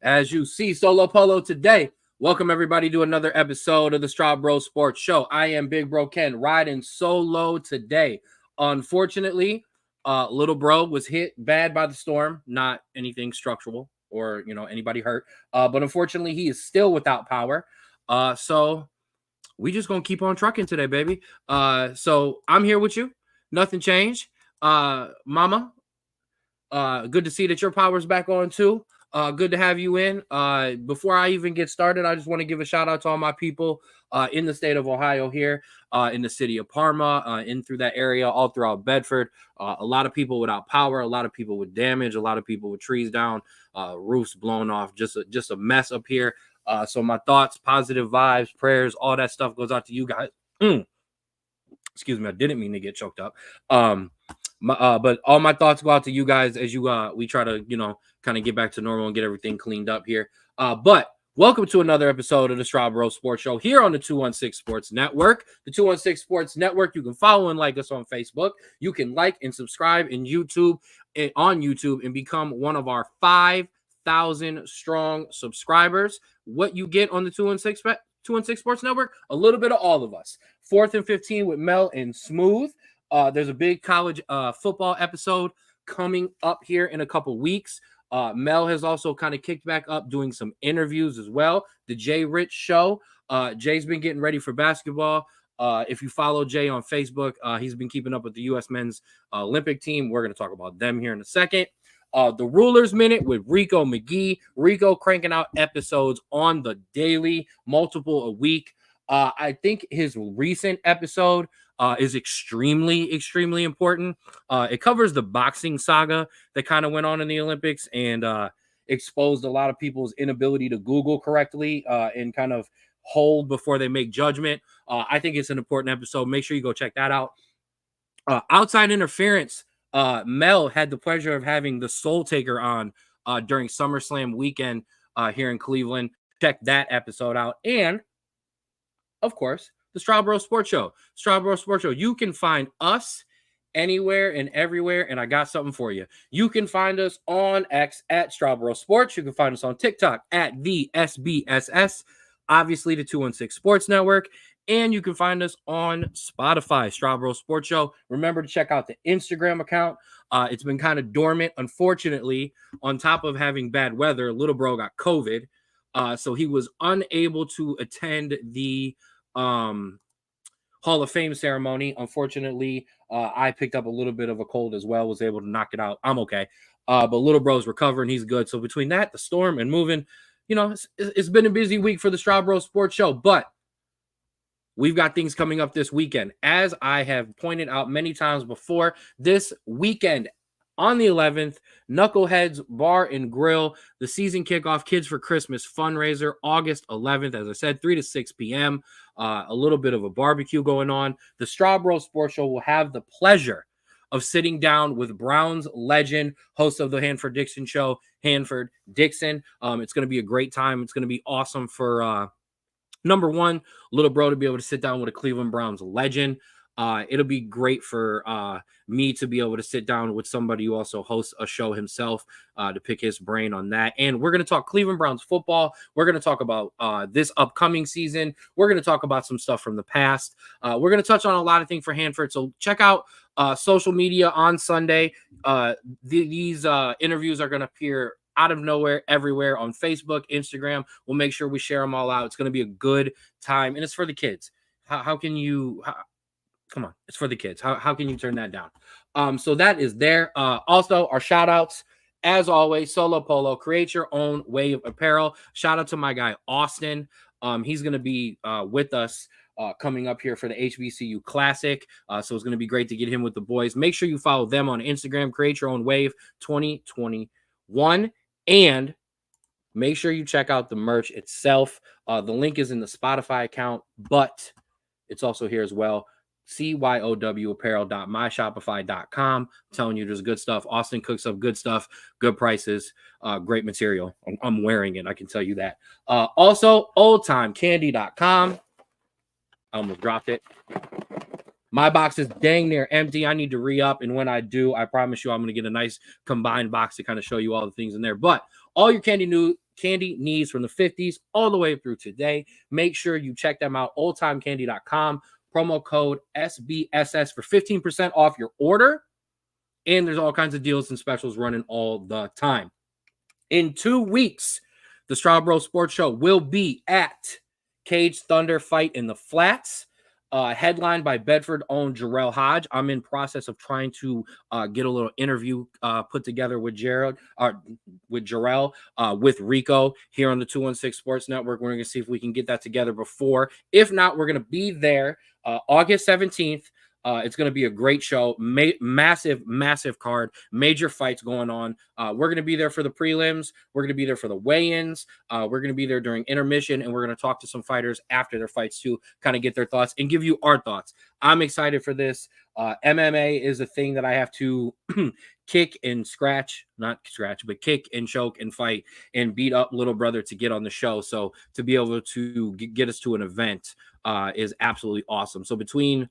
As you see, Solo Polo today. Welcome everybody to another episode of the Straub Sports Show. I am Big Bro Ken, riding solo today. Unfortunately, little bro was hit bad by the storm. Not anything structural or anybody hurt. But unfortunately, he is still without power. So we just gonna keep on trucking today, baby. So I'm here with you. Nothing changed. Mama, good to see that your power's back on too. Good to have you in. Before I even get started, I just want to give a shout out to all my people in the state of Ohio here, in the city of Parma, in through that area, all throughout Bedford. A lot of people without power, a lot of people with damage, a lot of people with trees down, roofs blown off, just a mess up here. So my thoughts, positive vibes, prayers, all that stuff goes out to you guys. Excuse me, I didn't mean to get choked up. But all my thoughts go out to you guys as we try to kind of get back to normal and get everything cleaned up here. But welcome to another episode of the Straub Sports Show here on the 216 Sports Network. The 216 Sports Network. You can follow and like us on Facebook. You can like and subscribe on YouTube and become one of our 5,000 strong subscribers. What you get on the 216 Sports Network? A little bit of all of us. 4th and 15 with Mel and Smooth. There's a big college football episode coming up here in a couple weeks. Mel has also kind of kicked back up doing some interviews as well. The Jay Rich Show. Jay's been getting ready for basketball. If you follow Jay on Facebook, he's been keeping up with the U.S. men's Olympic team. We're going to talk about them here in a second. The Ruler's Minute with Rico McGee. Rico cranking out episodes on the daily, multiple a week. I think his recent episode is extremely, extremely important. It covers the boxing saga that kind of went on in the Olympics and exposed a lot of people's inability to Google correctly and kind of hold before they make judgment. I think it's an important episode. Make sure you go check that out. Outside interference. Mel had the pleasure of having the Soul Taker on during SummerSlam weekend here in Cleveland. Check that episode out. And, of course, the Straub Sports Show. Straub Sports Show. You can find us anywhere and everywhere, and I got something for you. You can find us on X at Straub Sports. You can find us on TikTok at the SBSS. Obviously, the 216 Sports Network. And you can find us on Spotify, Straub Sports Show. Remember to check out the Instagram account. It's been kind of dormant. Unfortunately, on top of having bad weather, little bro got COVID. So he was unable to attend the Hall of Fame ceremony. Unfortunately, I picked up a little bit of a cold as well, was able to knock it out. I'm okay. But little bro's recovering. He's good. So between that, the storm, and moving, it's been a busy week for the Straub Sports Show. But we've got things coming up this weekend. As I have pointed out many times before, this weekend on the 11th, Knuckleheads Bar and Grill, the season kickoff Kids for Christmas fundraiser, August 11th, as I said, 3 to 6 p.m. A little bit of a barbecue going on. The Straub Sports Show will have the pleasure of sitting down with Browns legend, host of the Hanford Dixon Show, Hanford Dixon. It's going to be a great time. It's going to be awesome for number one, little bro to be able to sit down with a Cleveland Browns legend. It'll be great for me to be able to sit down with somebody who also hosts a show himself to pick his brain on that. And we're going to talk Cleveland Browns football. We're going to talk about this upcoming season. We're going to talk about some stuff from the past. We're going to touch on a lot of things for Hanford. So check out social media on Sunday. These interviews are going to appear out of nowhere, everywhere on Facebook, Instagram. We'll make sure we share them all out. It's going to be a good time, and it's for the kids. How can you? Come on, it's for the kids. How can you turn that down? So that is there. Also, our shout outs, as always, Solo Polo, create your own wave apparel. Shout out to my guy, Austin. He's going to be with us coming up here for the HBCU Classic. So it's going to be great to get him with the boys. Make sure you follow them on Instagram, Create Your Own Wave 2021. And make sure you check out the merch itself. The link is in the Spotify account, but it's also here as well. CYOWapparel.myshopify.com. I'm telling you, there's good stuff. Austin cooks up good stuff, good prices, great material. I'm wearing it. I can tell you that. Also, oldtimecandy.com. I almost dropped it. My box is dang near empty. I need to re-up, and when I do, I promise you I'm going to get a nice combined box to kind of show you all the things in there. But all your candy needs from the 50s all the way through today, make sure you check them out, oldtimecandy.com. Promo code SBSS for 15% off your order. And there's all kinds of deals and specials running all the time. In 2 weeks, the Straub Bros Sports Show will be at Cage Thunder Fight in the Flats. Headlined by Bedford-owned Jarrell Hodge. I'm in process of trying to get a little interview put together with Jarrell, with Rico here on the 216 Sports Network. We're going to see if we can get that together before. If not, we're going to be there August 17th. It's going to be a great show. Massive card. Major fights going on. We're going to be there for the prelims. We're going to be there for the weigh-ins. We're going to be there during intermission, and we're going to talk to some fighters after their fights to kind of get their thoughts and give you our thoughts. I'm excited for this. MMA is a thing that I have to kick and kick and choke and fight and beat up little brother to get on the show. So to be able to get us to an event is absolutely awesome. So between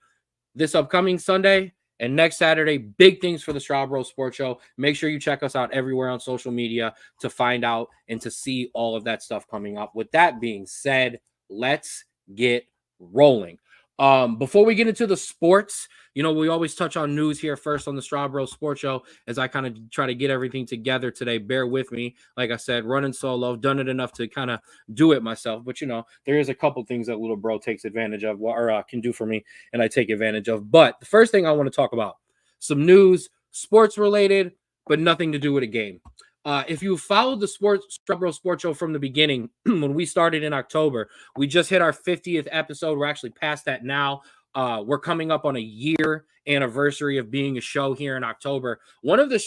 this upcoming Sunday and next Saturday, big things for the Straub Bros Sports Show. Make sure you check us out everywhere on social media to find out and to see all of that stuff coming up. With that being said, let's get rolling. Before we get into the sports, we always touch on news here first on the Straub Bros Sports Show as I kind of try to get everything together today. Bear with me. Like I said, running solo, done it enough to kind of do it myself. But, there is a couple things that little bro takes advantage of or can do for me, and I take advantage of. But the first thing I want to talk about, some news, sports related, but nothing to do with a game. If you followed the Straub Bros Sports Show from the beginning, when we started in October, we just hit our 50th episode. We're actually past that now. We're coming up on a year anniversary of being a show here in October. One of the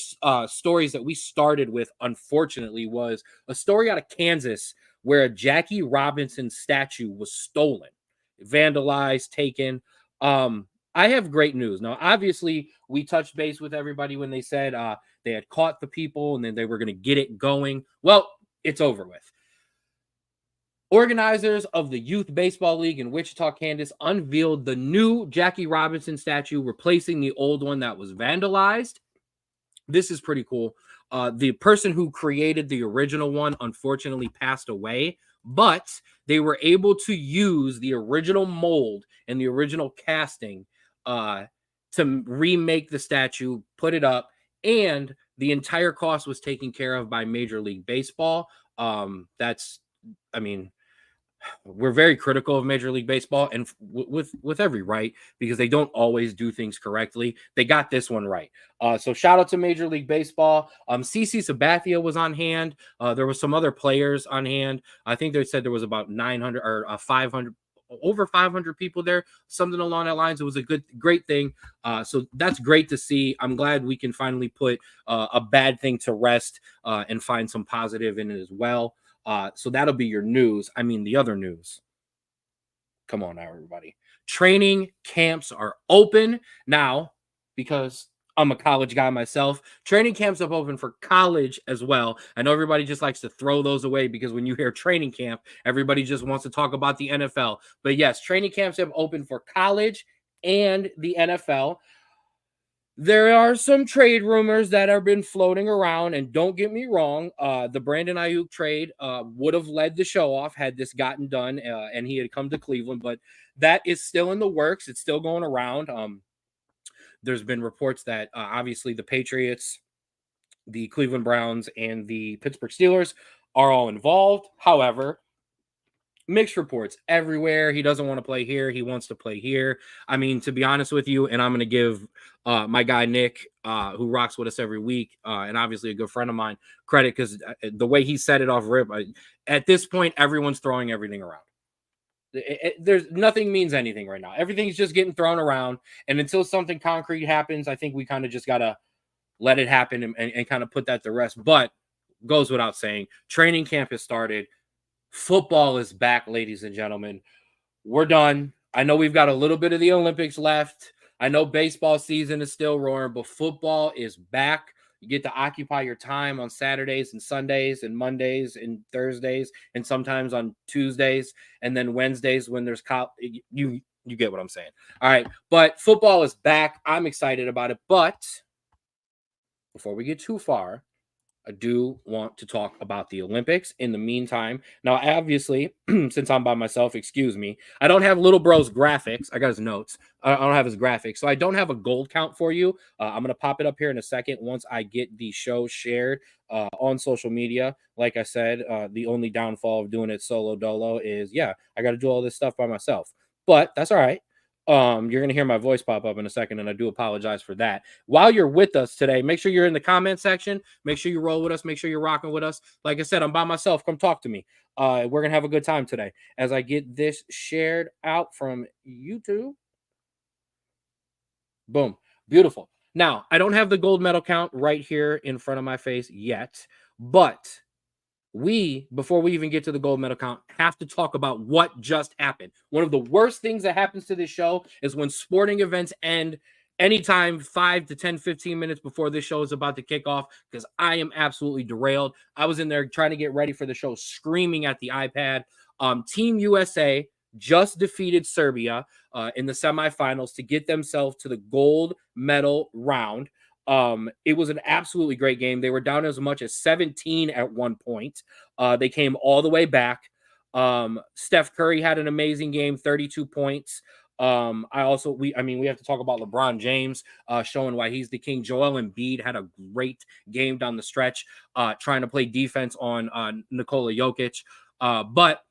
stories that we started with, unfortunately, was a story out of Kansas where a Jackie Robinson statue was stolen, vandalized, taken. I have great news. Now, obviously, we touched base with everybody when they said they had caught the people and then they were going to get it going. Well, it's over with. Organizers of the Youth Baseball League in Wichita, Kansas, unveiled the new Jackie Robinson statue, replacing the old one that was vandalized. This is pretty cool. The person who created the original one, unfortunately, passed away, but they were able to use the original mold and the original casting to remake the statue, put it up, and the entire cost was taken care of by Major League Baseball. We're very critical of Major League Baseball, and with every right, because they don't always do things correctly. They got this one right. So shout out to Major League Baseball. CC Sabathia was on hand. There was some other players on hand. I think they said there was about 900 or 500, over 500 people there, something along that lines. It was a great thing. So that's great to see. I'm glad we can finally put a bad thing to rest and find some positive in it as well. So that'll be your news. The other news. Come on now, everybody. Training camps are open now because I'm a college guy myself. Training camps have opened for college as well. I know everybody just likes to throw those away because when you hear training camp, everybody just wants to talk about the NFL. But yes, training camps have opened for college and the NFL. There are some trade rumors that have been floating around, and don't get me wrong, the Brandon Ayuk trade would have led the show off had this gotten done and he had come to Cleveland, but that is still in the works. It's still going around. There's been reports that obviously the Patriots, the Cleveland Browns, and the Pittsburgh Steelers are all involved. However, mixed reports everywhere. He doesn't want to play here. He wants to play here. To be honest with you, and I'm going to give my guy Nick, who rocks with us every week, and obviously a good friend of mine, credit because the way he said it off rip, at this point, everyone's throwing everything around. There's nothing means anything right now. Everything's just getting thrown around, and until something concrete happens, I think we kind of just got to let it happen and kind of put that to rest. But goes without saying, training camp has started. Football is back, ladies and gentlemen. We're done. I know we've got a little bit of the Olympics left. I know baseball season is still roaring, but football is back. You get to occupy your time on Saturdays and Sundays and Mondays and Thursdays and sometimes on Tuesdays and then Wednesdays when there's you get what I'm saying. All right, but football is back. I'm excited about it, but before we get too far, I do want to talk about the Olympics in the meantime. Now, obviously, since I'm by myself, excuse me, I don't have little bro's graphics. I got his notes. I don't have his graphics. So I don't have a gold count for you. I'm going to pop it up here in a second once I get the show shared on social media. Like I said, the only downfall of doing it solo dolo is, yeah, I got to do all this stuff by myself. But that's all right. You're going to hear my voice pop up in a second, and I do apologize for that. While you're with us today, make sure you're in the comment section. Make sure you roll with us. Make sure you're rocking with us. Like I said, I'm by myself. Come talk to me. We're going to have a good time today as I get this shared out from YouTube. Boom. Beautiful. Now, I don't have the gold medal count right here in front of my face yet, but before we even get to the gold medal count, have to talk about what just happened. One of the worst things that happens to this show is when sporting events end anytime 5 to 10, 15 minutes before this show is about to kick off, because I am absolutely derailed. I was in there trying to get ready for the show, screaming at the iPad. Team USA just defeated Serbia in the semifinals to get themselves to the gold medal round. It was an absolutely great game. They were down as much as 17 at one point. They came all the way back. Steph Curry had an amazing game, 32 points. We have to talk about LeBron James showing why he's the king. Joel Embiid had a great game down the stretch, trying to play defense on Nikola Jokic. But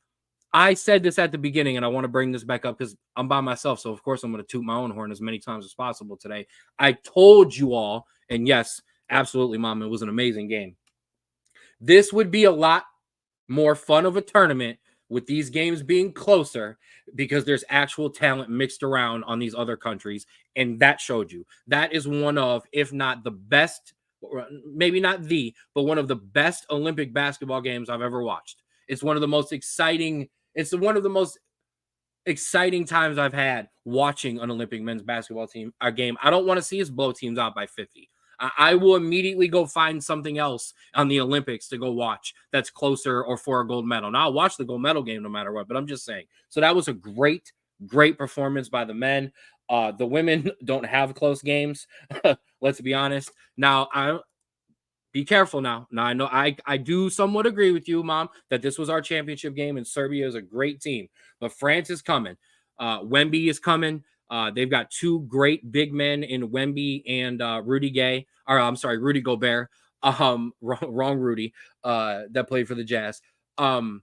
I said this at the beginning, and I want to bring this back up because I'm by myself. So, of course, I'm going to toot my own horn as many times as possible today. I told you all, and yes, absolutely, Mom, it was an amazing game. This would be a lot more fun of a tournament with these games being closer because there's actual talent mixed around on these other countries. And that showed you. That is one of, if not the best, maybe not the, but one of the best Olympic basketball games I've ever watched. It's one of the most exciting. It's one of the most exciting times I've had watching an Olympic men's basketball game. I don't want to see us blow teams out by 50. I will immediately go find something else on the Olympics to go watch that's closer or for a gold medal. Now, I'll watch the gold medal game no matter what, but I'm just saying. So that was a great, great performance by the men. The women don't have close games. Let's be honest. Now, be careful now. Now, I know I do somewhat agree with you, Mom, that this was our championship game and Serbia is a great team. But France is coming. Wemby is coming. They've got two great big men in Wemby and Rudy Gobert. Wrong Rudy, that played for the Jazz. And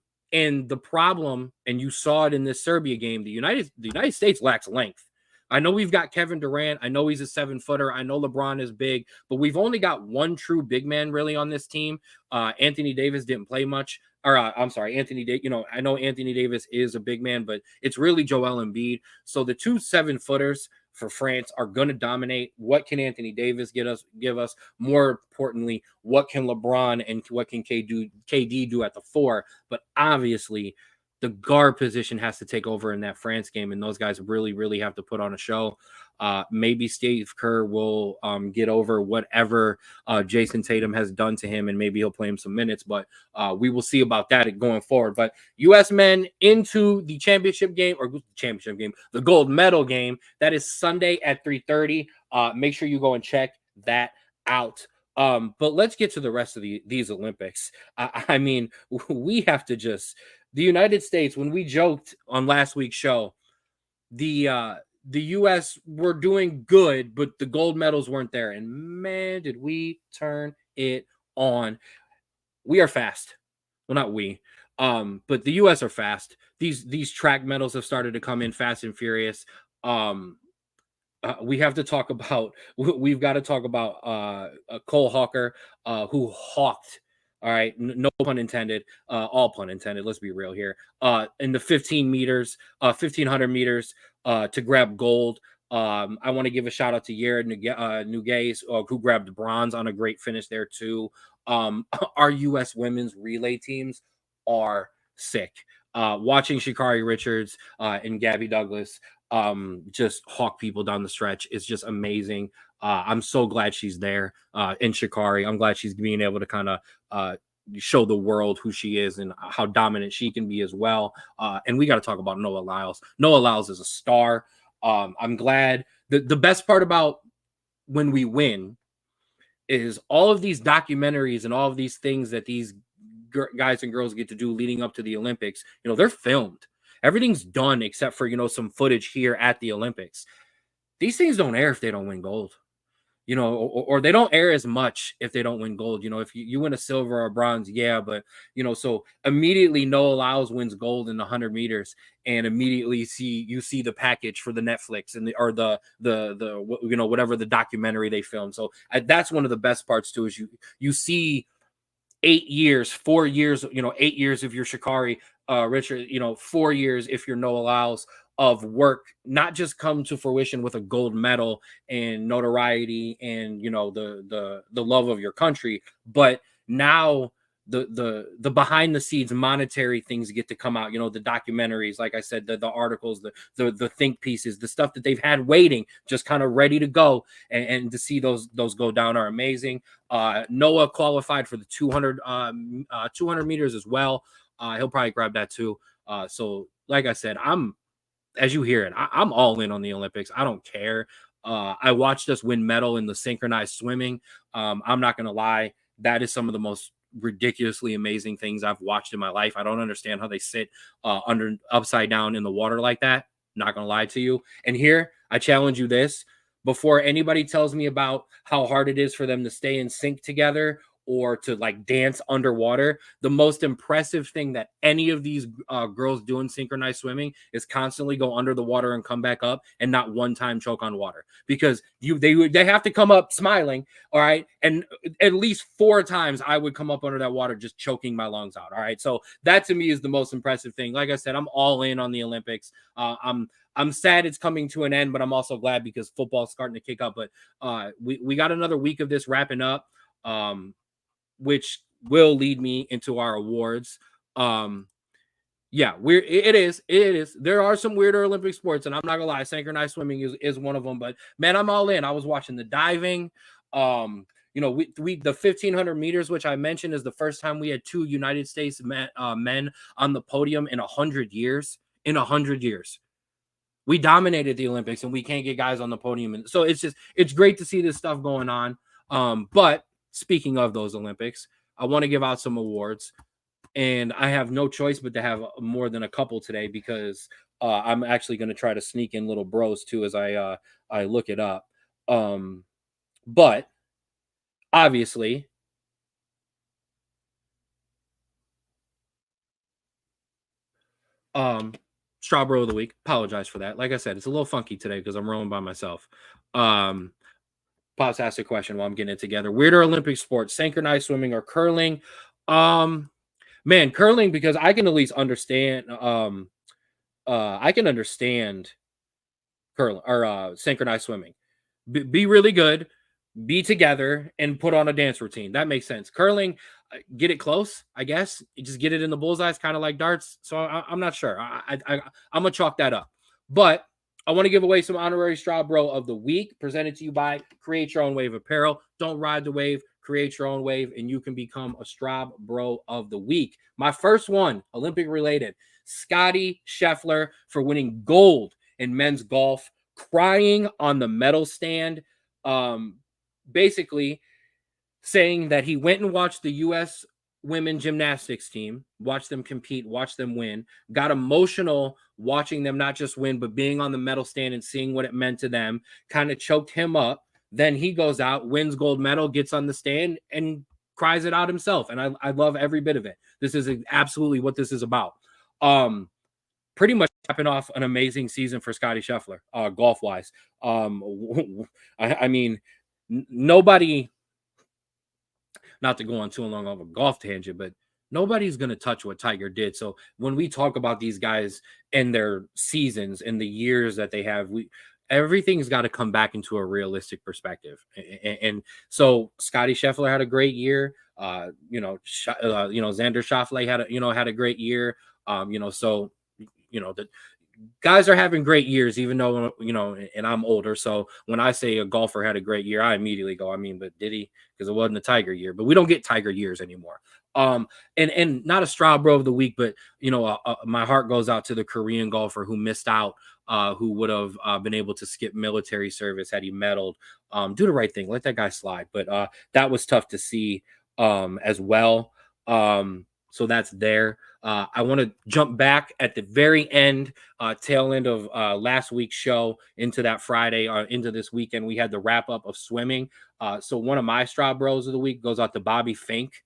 the problem, and you saw it in this Serbia game, the United States lacks length. I know we've got Kevin Durant. I know he's a 7-footer. I know LeBron is big, but we've only got one true big man really on this team. Anthony Davis didn't play much. I know Anthony Davis is a big man, but it's really Joel Embiid. So the two 7-footers for France are going to dominate. What can Anthony Davis give us? More importantly, what can LeBron and what can KD do at the 4? But obviously, the guard position has to take over in that France game, and those guys really, really have to put on a show. Maybe Steve Kerr will get over whatever Jason Tatum has done to him, and maybe he'll play him some minutes, but we will see about that going forward. But U.S. men into the the gold medal game. That is Sunday at 3:30. Make sure you go and check that out. But let's get to the rest of these Olympics. I mean, we have to just... The United States, when we joked on last week's show, the U.S. were doing good, but the gold medals weren't there. And man, did we turn it on. We are fast. Well, not we, but the U.S. are fast. These track medals have started to come in fast and furious. We've got to talk about Cole Hawker, who hawked. All right, no pun intended, all pun intended. Let's be real here. In the 1500 meters, to grab gold. I want to give a shout out to Yared Nugais, who grabbed bronze on a great finish there too. Our U.S. women's relay teams are sick. Watching Sha'Carri Richards and Gabby Douglas just hawk people down the stretch is just amazing. I'm so glad she's there in Sha'Carri. I'm glad she's being able to kind of show the world who she is and how dominant she can be as well. And we got to talk about Noah Lyles. Noah Lyles is a star. I'm glad. The best part about when we win is all of these documentaries and all of these things that these guys and girls get to do leading up to the Olympics, they're filmed. Everything's done except for, some footage here at the Olympics. These things don't air if they don't win gold, or they don't air as much if they don't win gold. If you win a silver or a bronze, yeah, but, so immediately Noah Lyles wins gold in the 100 meters and immediately you see the package for the Netflix and the whatever the documentary they filmed. So that's one of the best parts too, is you see 8 years, 4 years, 8 years if you're Sha'Carri Richard, 4 years if you're Noah Lyles of work, not just come to fruition with a gold medal and notoriety and the love of your country, but now the behind the scenes monetary things get to come out. The documentaries, like I said, the articles, the think pieces, the stuff that they've had waiting, just kind of ready to go, and to see those go down are amazing. Noah qualified for the 200 meters as well. He'll probably grab that too. So like I said, as you hear it, I'm all in on the Olympics. I don't care. I watched us win medal in the synchronized swimming. I'm not going to lie. That is some of the most ridiculously amazing things I've watched in my life. I don't understand how they sit upside down in the water like that. Not going to lie to you. And here, I challenge you this. Before anybody tells me about how hard it is for them to stay in sync together or to like dance underwater, the most impressive thing that any of these girls do in synchronized swimming is constantly go under the water and come back up and not one time choke on water, because they have to come up smiling, all right, and at least 4 times I would come up under that water just choking my lungs out, all right. So that to me is the most impressive thing. Like I said, I'm all in on the Olympics. I'm sad it's coming to an end, but I'm also glad because football's starting to kick up. But we got another week of this wrapping up, which will lead me into our awards. Yeah, it is. There are some weirder Olympic sports, and I'm not gonna lie, synchronized swimming is one of them. But man, I'm all in. I was watching the diving. The 1500 meters, which I mentioned, is the first time we had 2 United States men on the podium in 100 years. In 100 years, we dominated the Olympics, and we can't get guys on the podium. And so it's great to see this stuff going on. But speaking of those Olympics, I want to give out some awards, and I have no choice but to have more than a couple today because I'm actually going to try to sneak in little bros too as I look it up. But obviously, Straub Bro of the Week. Apologize for that. Like I said, it's a little funky today because I'm rolling by myself. Pops asked a question while I'm getting it together. Weirder Olympic sports, synchronized swimming or curling? Man, curling, because I can at least understand. I can understand curling or synchronized swimming. Be really good, be together, and put on a dance routine. That makes sense. Curling, get it close, I guess. You just get it in the bullseyes, kind of like darts. So I'm not sure. I'm gonna chalk that up. But I want to give away some honorary Straub Bro of the Week, presented to you by Create Your Own Wave Apparel. Don't ride the wave, create your own wave, and you can become a Straub Bro of the Week. My first one, Olympic related, Scotty Scheffler for winning gold in men's golf, crying on the medal stand, basically saying that he went and watched the U.S. women gymnastics team, watched them compete, watched them win, got emotional watching them not just win, but being on the medal stand and seeing what it meant to them, kind of choked him up. Then he goes out, wins gold medal, gets on the stand, and cries it out himself. And I love every bit of it. This is absolutely what this is about. Pretty much capping off an amazing season for Scotty Scheffler, golf-wise. I mean, nobody, not to go on too long of a golf tangent, but nobody's going to touch what Tiger did. So when we talk about these guys and their seasons and the years that they have, everything's got to come back into a realistic perspective. And so Scotty Scheffler had a great year. Xander Schauffele had a great year. So the guys are having great years, even though, and I'm older. So when I say a golfer had a great year, I immediately go, but did he? Because it wasn't a Tiger year, but we don't get Tiger years anymore. And not a Straub Bro of the week, but my heart goes out to the Korean golfer who missed out, who would have been able to skip military service had he medaled. Do the right thing, let that guy slide. But that was tough to see as well. So that's there. I want to jump back at the very end, tail end of last week's show into that Friday, into this weekend. We had the wrap up of swimming. So one of my Straub Bros of the week goes out to Bobby Fink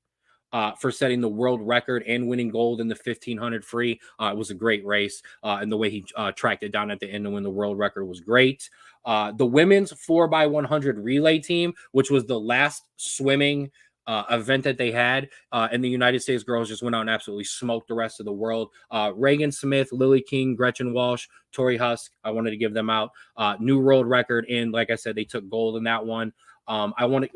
for setting the world record and winning gold in the 1500 free. It was a great race, and the way he tracked it down at the end and win the world record was great. The women's 4x100 relay team, which was the last swimming event that they had, and the United States girls just went out and absolutely smoked the rest of the world. Reagan Smith, Lily King, Gretchen Walsh, Tori Husk, I wanted to give them out. New world record, and like I said, they took gold in that one. Ahmed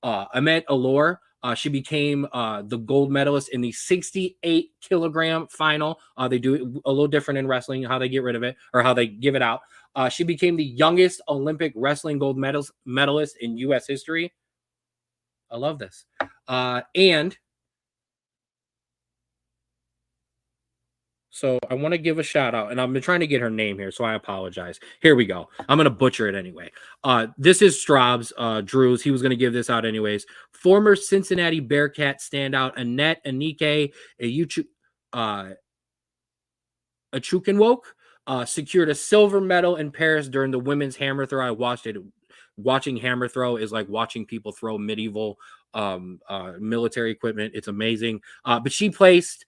Alor, she became the gold medalist in the 68 kilogram final. They do it a little different in wrestling, how they get rid of it or how they give it out. She became the youngest Olympic wrestling gold medalist in U.S. history. I love this. And so I want to give a shout out, and I've been trying to get her name here, so I apologize. Here we go. I'm going to butcher it anyway. This is Straub's, Drew's. He was going to give this out anyways. Former Cincinnati Bearcat standout Annette Anike Achukenwoke secured a silver medal in Paris during the women's hammer throw. I watched it. Watching hammer throw is like watching people throw medieval military equipment. It's amazing. But she placed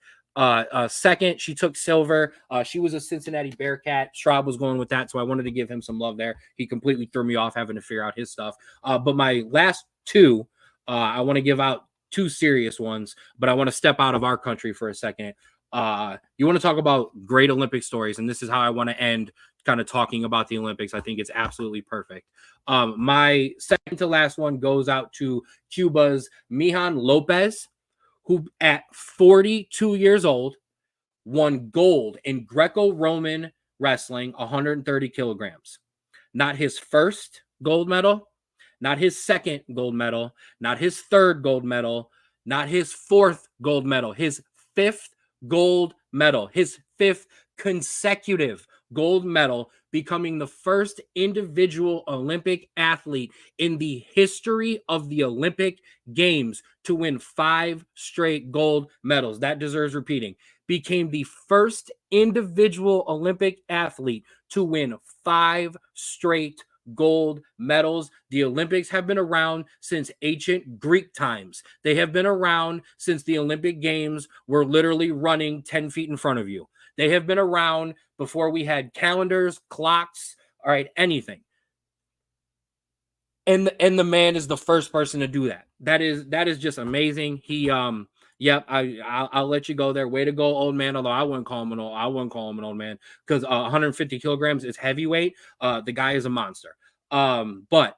second. She took silver. She was a Cincinnati Bearcat. Straub was going with that, so I wanted to give him some love there. He completely threw me off having to figure out his stuff. But my last two, I want to give out two serious ones, but I want to step out of our country for a second. You want to talk about great Olympic stories, and this is how I want to end kind of talking about the Olympics. I think it's absolutely perfect. My second to last one goes out to Cuba's Mijan Lopez, who at 42 years old won gold in Greco-Roman wrestling, 130 kilograms. Not his first gold medal, not his second gold medal, not his third gold medal, not his fourth gold medal, his fifth gold medal, his fifth consecutive gold medal, becoming the first individual Olympic athlete in the history of the Olympic Games to win 5 straight gold medals. That deserves repeating. Became the first individual Olympic athlete to win 5 straight gold medals. The Olympics have been around since ancient Greek times. They have been around since the Olympic Games were literally running 10 feet in front of you. They have been around before we had calendars, clocks, all right, anything. And the man is the first person to do that. That is just amazing. He yep, I'll let you go there. Way to go, old man. Although I wouldn't call him an old man because 150 kilograms is heavyweight. The guy is a monster. But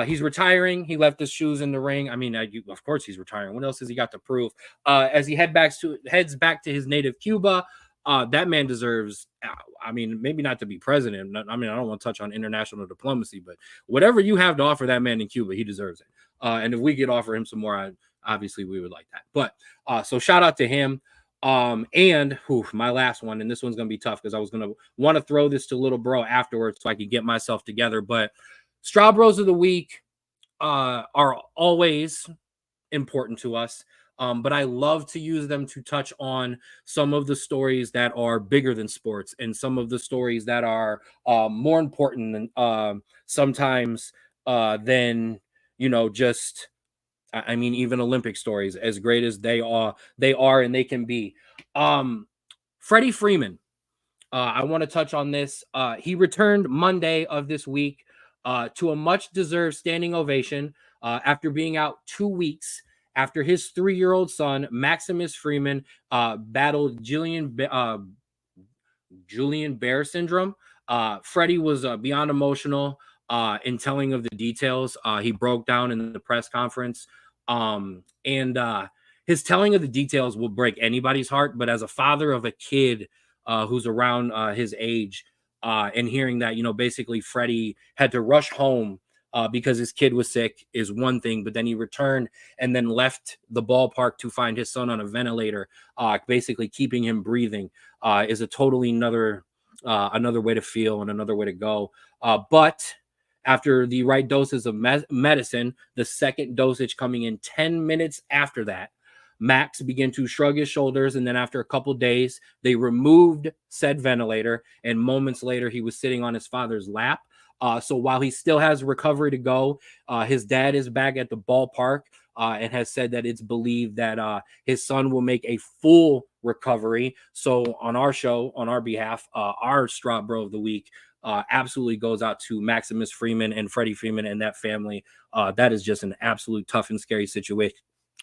he's retiring. He left his shoes in the ring. I mean, of course he's retiring. What else has he got to prove? As he heads back to his native Cuba, that man deserves, I mean, maybe not to be president. I mean, I don't want to touch on international diplomacy, but whatever you have to offer that man in Cuba, he deserves it. And if we could offer him some more, obviously we would like that. But so shout out to him. And my last one, and this one's going to be tough because I was going to want to throw this to little bro afterwards so I could get myself together. But Straub Bros of the week are always important to us. But I love to use them to touch on some of the stories that are bigger than sports and some of the stories that are more important than sometimes than, just, I mean, even Olympic stories, as great as they are and they can be. Freddie Freeman, I want to touch on this. He returned Monday of this week to a much-deserved standing ovation after being out 2 weeks after his 3-year-old son, Maximus Freeman, battled Guillain-Barré syndrome. Freddie was beyond emotional in telling of the details. He broke down in the press conference. And his telling of the details will break anybody's heart. But as a father of a kid who's around his age, and hearing that, basically Freddie had to rush home because his kid was sick is one thing, but then he returned and then left the ballpark to find his son on a ventilator, basically keeping him breathing, is a totally another way to feel and another way to go. But after the right doses of medicine, the second dosage coming in 10 minutes after that, Max began to shrug his shoulders, and then after a couple days, they removed said ventilator, and moments later, he was sitting on his father's lap. So while he still has recovery to go, his dad is back at the ballpark and has said that it's believed that his son will make a full recovery. So on our show, on our behalf, our Straub Bro of the Week absolutely goes out to Maximus Freeman and Freddie Freeman and that family. That is just an absolute tough and scary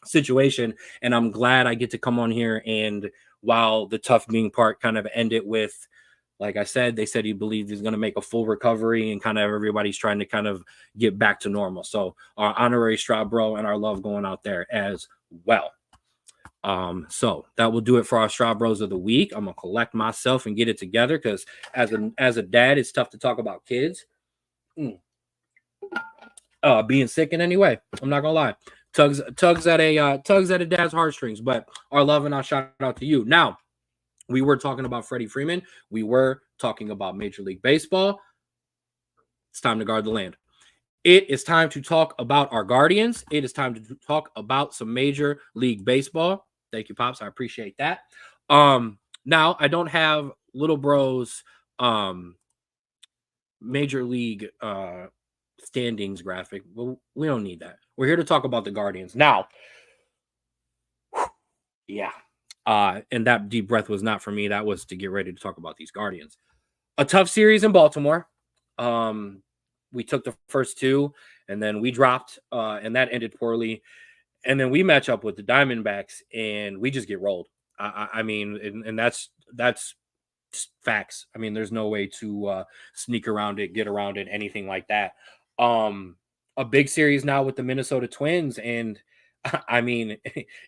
situation, and I'm glad I get to come on here, and while the tough being part kind of ended with, like I said, they said he believed he's going to make a full recovery, and kind of everybody's trying to kind of get back to normal. So our honorary Straub Bro and our love going out there as well. So that will do it for our Straub Bros of the week. I'm gonna collect myself and get it together, because as a dad, it's tough to talk about kids being sick in any way. I'm not gonna lie. Tugs at a dad's heartstrings, but our love and our shout out to you. Now, we were talking about Freddie Freeman. We were talking about Major League Baseball. It's time to guard the land. It is time to talk about our Guardians. It is time to talk about some Major League Baseball. Thank you, Pops. I appreciate that. Now I don't have Little Bro's Major League standings graphic, but we don't need that. We're here to talk about the Guardians now. Yeah. And that deep breath was not for me. That was to get ready to talk about these Guardians. A tough series in Baltimore. We took the first two, and then we dropped, and that ended poorly. And then we match up with the Diamondbacks, and we just get rolled. I mean, and that's facts. I mean, there's no way to sneak around it, get around it, anything like that. A big series now with the Minnesota Twins, and I mean,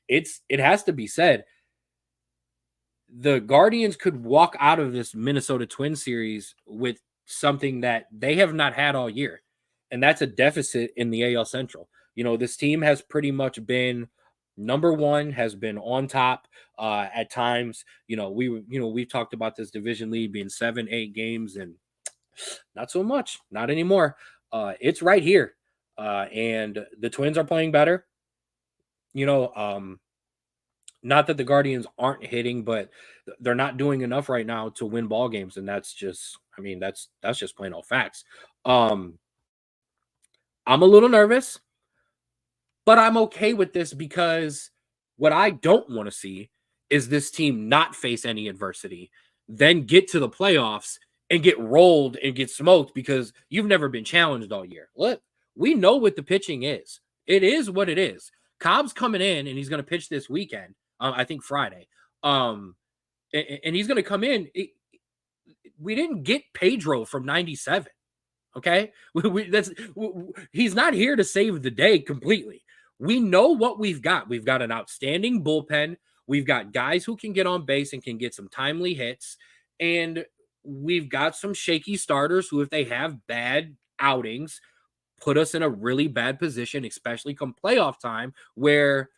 it has to be said, the Guardians could walk out of this Minnesota Twins series with something that they have not had all year, and that's a deficit in the AL Central. This team has pretty much been number one, has been on top at times. We've talked about this division lead being 7-8 games, and not so much, not anymore. It's right here, and the Twins are playing better. Not that the Guardians aren't hitting, but they're not doing enough right now to win ball games, and that's just, that's just plain old facts. I'm a little nervous, but I'm okay with this, because what I don't want to see is this team not face any adversity, then get to the playoffs and get rolled and get smoked because you've never been challenged all year. Look, we know what the pitching is. It is what it is. Cobb's coming in, and he's going to pitch this weekend. I think Friday. And he's going to come in. We didn't get Pedro from 97. Okay. He's not here to save the day completely. We know what we've got. We've got an outstanding bullpen. We've got guys who can get on base and can get some timely hits. And we've got some shaky starters who, if they have bad outings, put us in a really bad position, especially come playoff time, where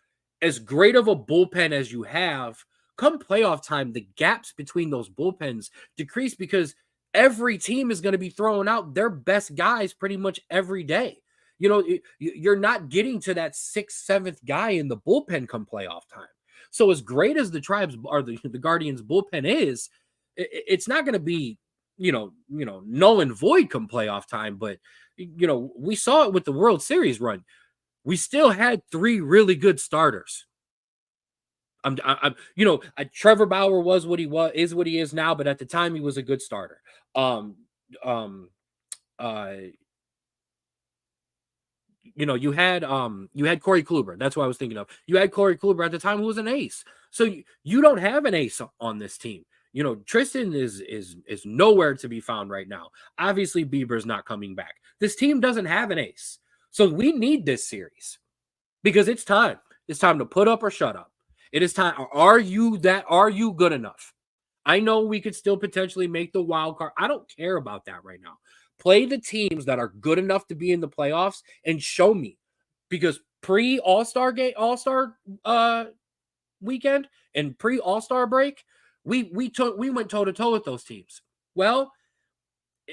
as great of a bullpen as you have, come playoff time, the gaps between those bullpens decrease, because every team is going to be throwing out their best guys pretty much every day. You're not getting to that 6th, 7th guy in the bullpen come playoff time. So as great as the Tribes or the Guardians bullpen is, it's not going to be, null and void come playoff time. But, we saw it with the World Series run. We still had 3 really good starters. Trevor Bauer was what he was, is what he is now, but at the time he was a good starter. You had Corey Kluber. That's what I was thinking of. You had Corey Kluber at the time, who was an ace. So you don't have an ace on this team. Tristan is nowhere to be found right now. Obviously, Bieber's not coming back. This team doesn't have an ace. So we need this series, because it's time. It's time to put up or shut up. It is time. Are you good enough? I know we could still potentially make the wild card. I don't care about that right now. Play the teams that are good enough to be in the playoffs and show me. Because pre All-Star game, All-Star weekend and pre All-Star break, we went toe to toe with those teams. Well,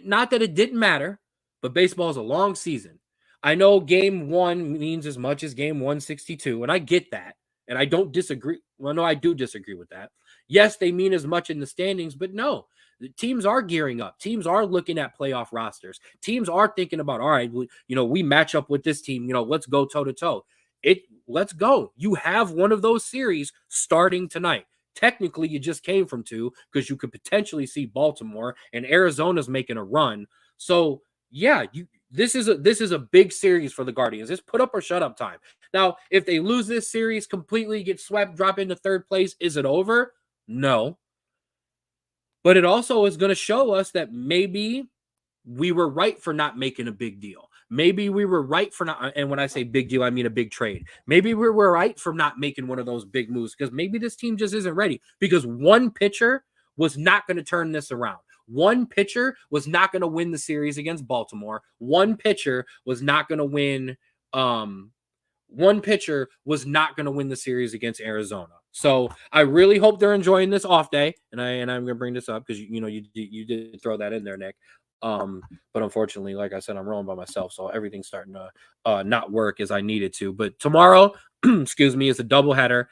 not that it didn't matter, but baseball is a long season. I know game one means as much as game 162, and I get that. And I don't disagree. Well, no, I do disagree with that. Yes, they mean as much in the standings, but no, the teams are gearing up. Teams are looking at playoff rosters. Teams are thinking about, all right, we match up with this team. Let's go toe to toe. Let's go. You have one of those series starting tonight. Technically, you just came from two because you could potentially see Baltimore and Arizona's making a run. So yeah, this is a big series for the Guardians. It's put up or shut up time. Now, if they lose this series completely, get swept, drop into third place, is it over? No. But it also is going to show us that maybe we were right for not making a big deal. Maybe we were right for not, and when I say big deal, I mean a big trade. Maybe we were right for not making one of those big moves because maybe this team just isn't ready because one pitcher was not going to turn this around. One pitcher was not going to win the series against Baltimore. One pitcher was not going to win. One pitcher was not going to win the series against Arizona. So I really hope they're enjoying this off day. And I'm going to bring this up because you did throw that in there, Nick. But unfortunately, like I said, I'm rolling by myself, so everything's starting to not work as I needed to. But tomorrow, excuse me, is a doubleheader.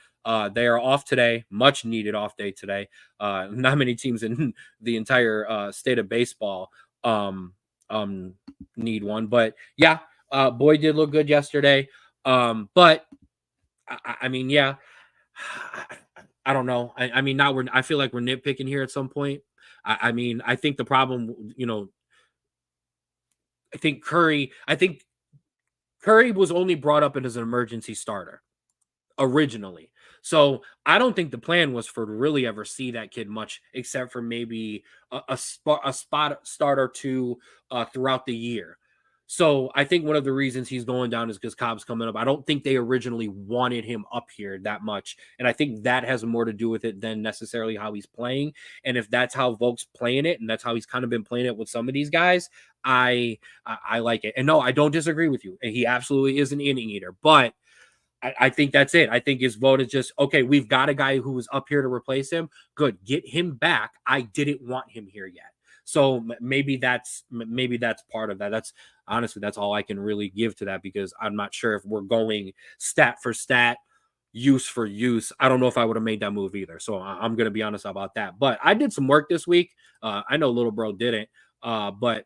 They are off today, much needed off day today. Not many teams in the entire state of baseball need one, but yeah, Boyd did look good yesterday. But I mean, yeah, I don't know. I mean, I feel like we're nitpicking here at some point. I mean, I think the problem, I think Curry was only brought up as an emergency starter originally. So I don't think the plan was for to really ever see that kid much, except for maybe a spot start or two throughout the year. So I think one of the reasons he's going down is because Cobb's coming up. I don't think they originally wanted him up here that much. And I think that has more to do with it than necessarily how he's playing. And if that's how Volk's playing it, and that's how he's kind of been playing it with some of these guys, I like it. And no, I don't disagree with you. He absolutely is an inning eater. But I think that's it. I think his vote is just, okay, we've got a guy who was up here to replace him. Good. Get him back. I didn't want him here yet. So maybe that's part of that. That's honestly, that's all I can really give to that because I'm not sure if we're going stat for stat, use for use. I don't know if I would have made that move either. So I'm going to be honest about that. But I did some work this week. I know little bro didn't. But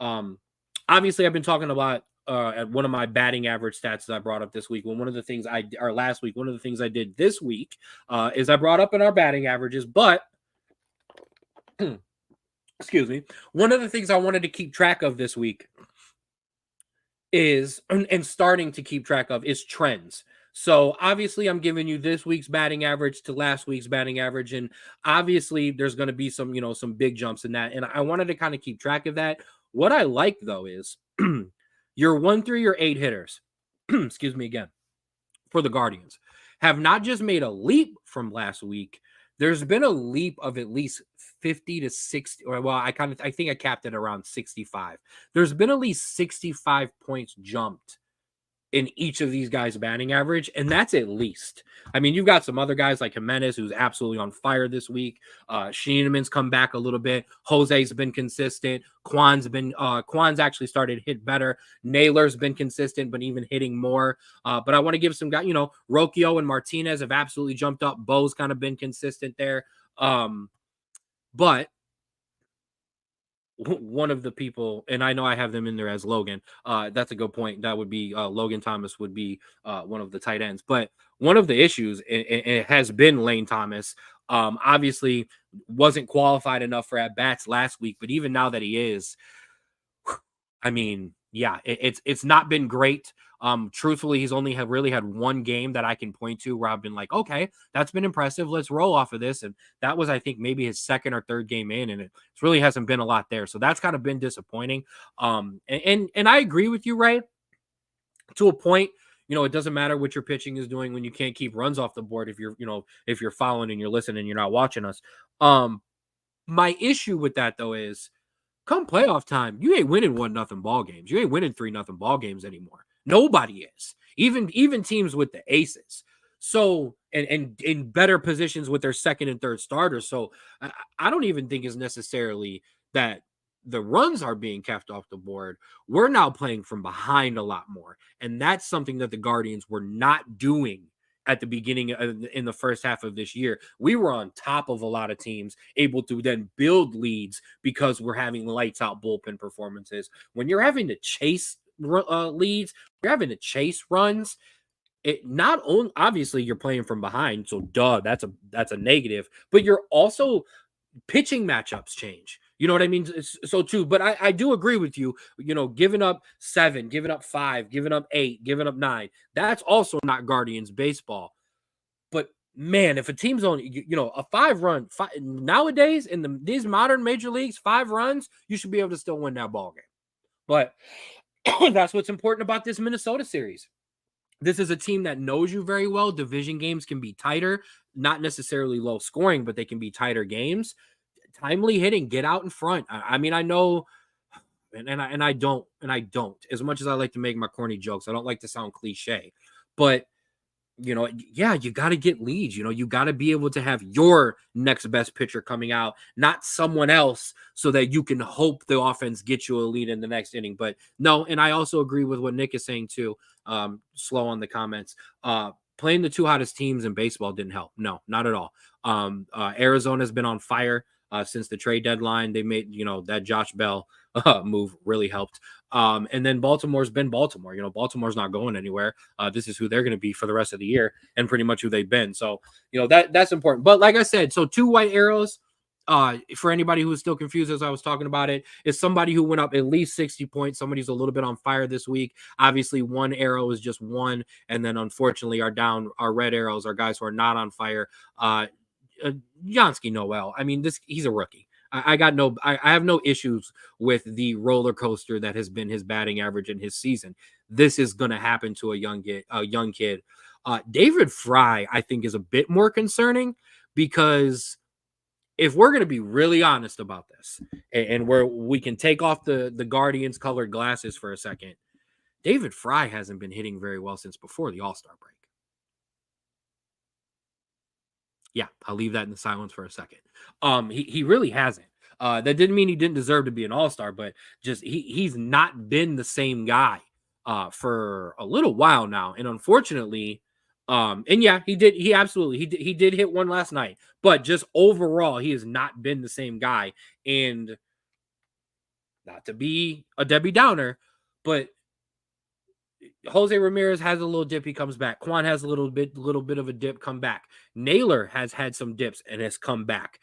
obviously I've been talking about at one of my batting average stats that I brought up this week. Well, one of the things I did this week is I brought up in our batting averages, but excuse me. One of the things I wanted to keep track of this week is, and starting to keep track of, is trends. So obviously I'm giving you this week's batting average to last week's batting average. And obviously there's going to be some, some big jumps in that. And I wanted to kind of keep track of that. What I like though is your 1 through your 8 hitters, excuse me again, for the Guardians have not just made a leap from last week. There's been a leap of at least 50 to 60, or well, I think I capped it around 65. There's been at least 65 points jumped in each of these guys' batting average, and that's at least. I mean, you've got some other guys like Jimenez, who's absolutely on fire this week. Schieneman's come back a little bit. Jose's been consistent. Kwan's actually started to hit better. Naylor's been consistent, but even hitting more. But I want to give some guys, Rocchio and Martinez have absolutely jumped up. Bo's kind of been consistent there. But one of the people, and I know I have them in there as Logan. That's a good point. That would be Logan Thomas would be one of the tight ends. But one of the issues it has been Lane Thomas. Obviously wasn't qualified enough for at bats last week, but even now that he is, I mean, yeah, it's not been great. Truthfully, he's only really had one game that I can point to where I've been like, okay, that's been impressive. Let's roll off of this. And that was, I think, maybe his second or third game in, and it really hasn't been a lot there. So that's kind of been disappointing. And I agree with you, right? To a point, it doesn't matter what your pitching is doing when you can't keep runs off the board if you're following and you're listening and you're not watching us. My issue with that though is come playoff time, you ain't winning 1-0 ball games. You ain't winning 3-0 ball games anymore. Nobody is. Even teams with the aces. So and in better positions with their second and third starters. So I don't even think it's necessarily that the runs are being kept off the board. We're now playing from behind a lot more. And that's something that the Guardians were not doing at the beginning in the first half of this year. We were on top of a lot of teams, able to then build leads because we're having lights out bullpen performances. When you're having to chase leads, you're having to chase runs. It not only obviously you're playing from behind, so that's a negative, but you're also pitching matchups change. You know what I mean? So too, but I do agree with you. Giving up 7, giving up 5, giving up 8, giving up 9. That's also not Guardians baseball. But man, if a team's only a 5-run nowadays in these modern major leagues, 5 runs, you should be able to still win that ball game. But that's what's important about this Minnesota series. This is a team that knows you very well. Division games can be tighter, not necessarily low scoring, but they can be tighter games. Timely hitting, get out in front. I mean, I know, and I don't. As much as I like to make my corny jokes, I don't like to sound cliche, but yeah, you got to get leads. You got to be able to have your next best pitcher coming out, not someone else, so that you can hope the offense gets you a lead in the next inning. But no, and I also agree with what Nick is saying too. Slow on the comments. Playing the 2 hottest teams in baseball didn't help. No, not at all. Arizona's been on fire since the trade deadline. They made, that Josh Bell move really helped. And then Baltimore's been Baltimore. Baltimore's not going anywhere. This is who they're going to be for the rest of the year and pretty much who they've been. So, that's important. But like I said, so 2 white arrows, for anybody who's still confused as I was talking about it, is somebody who went up at least 60 points. Somebody's a little bit on fire this week. Obviously, 1 arrow is just 1. And then unfortunately, our red arrows are guys who are not on fire. Jansky Noel. I mean, he's a rookie. I have no issues with the roller coaster that has been his batting average in his season. This is going to happen to a young kid. David Fry, I think, is a bit more concerning because if we're going to be really honest about this, and where we can take off the Guardians colored glasses for a second, David Fry hasn't been hitting very well since before the All-Star break. Yeah, I'll leave that in the silence for a second. He really hasn't. That didn't mean he didn't deserve to be an all-star, but just he's not been the same guy for a little while now. And unfortunately, and yeah, he did hit one last night, but just overall, he has not been the same guy. And not to be a Debbie Downer, but Jose Ramirez has a little dip, he comes back. Quan has a little bit of a dip, come back. Naylor has had some dips and has come back.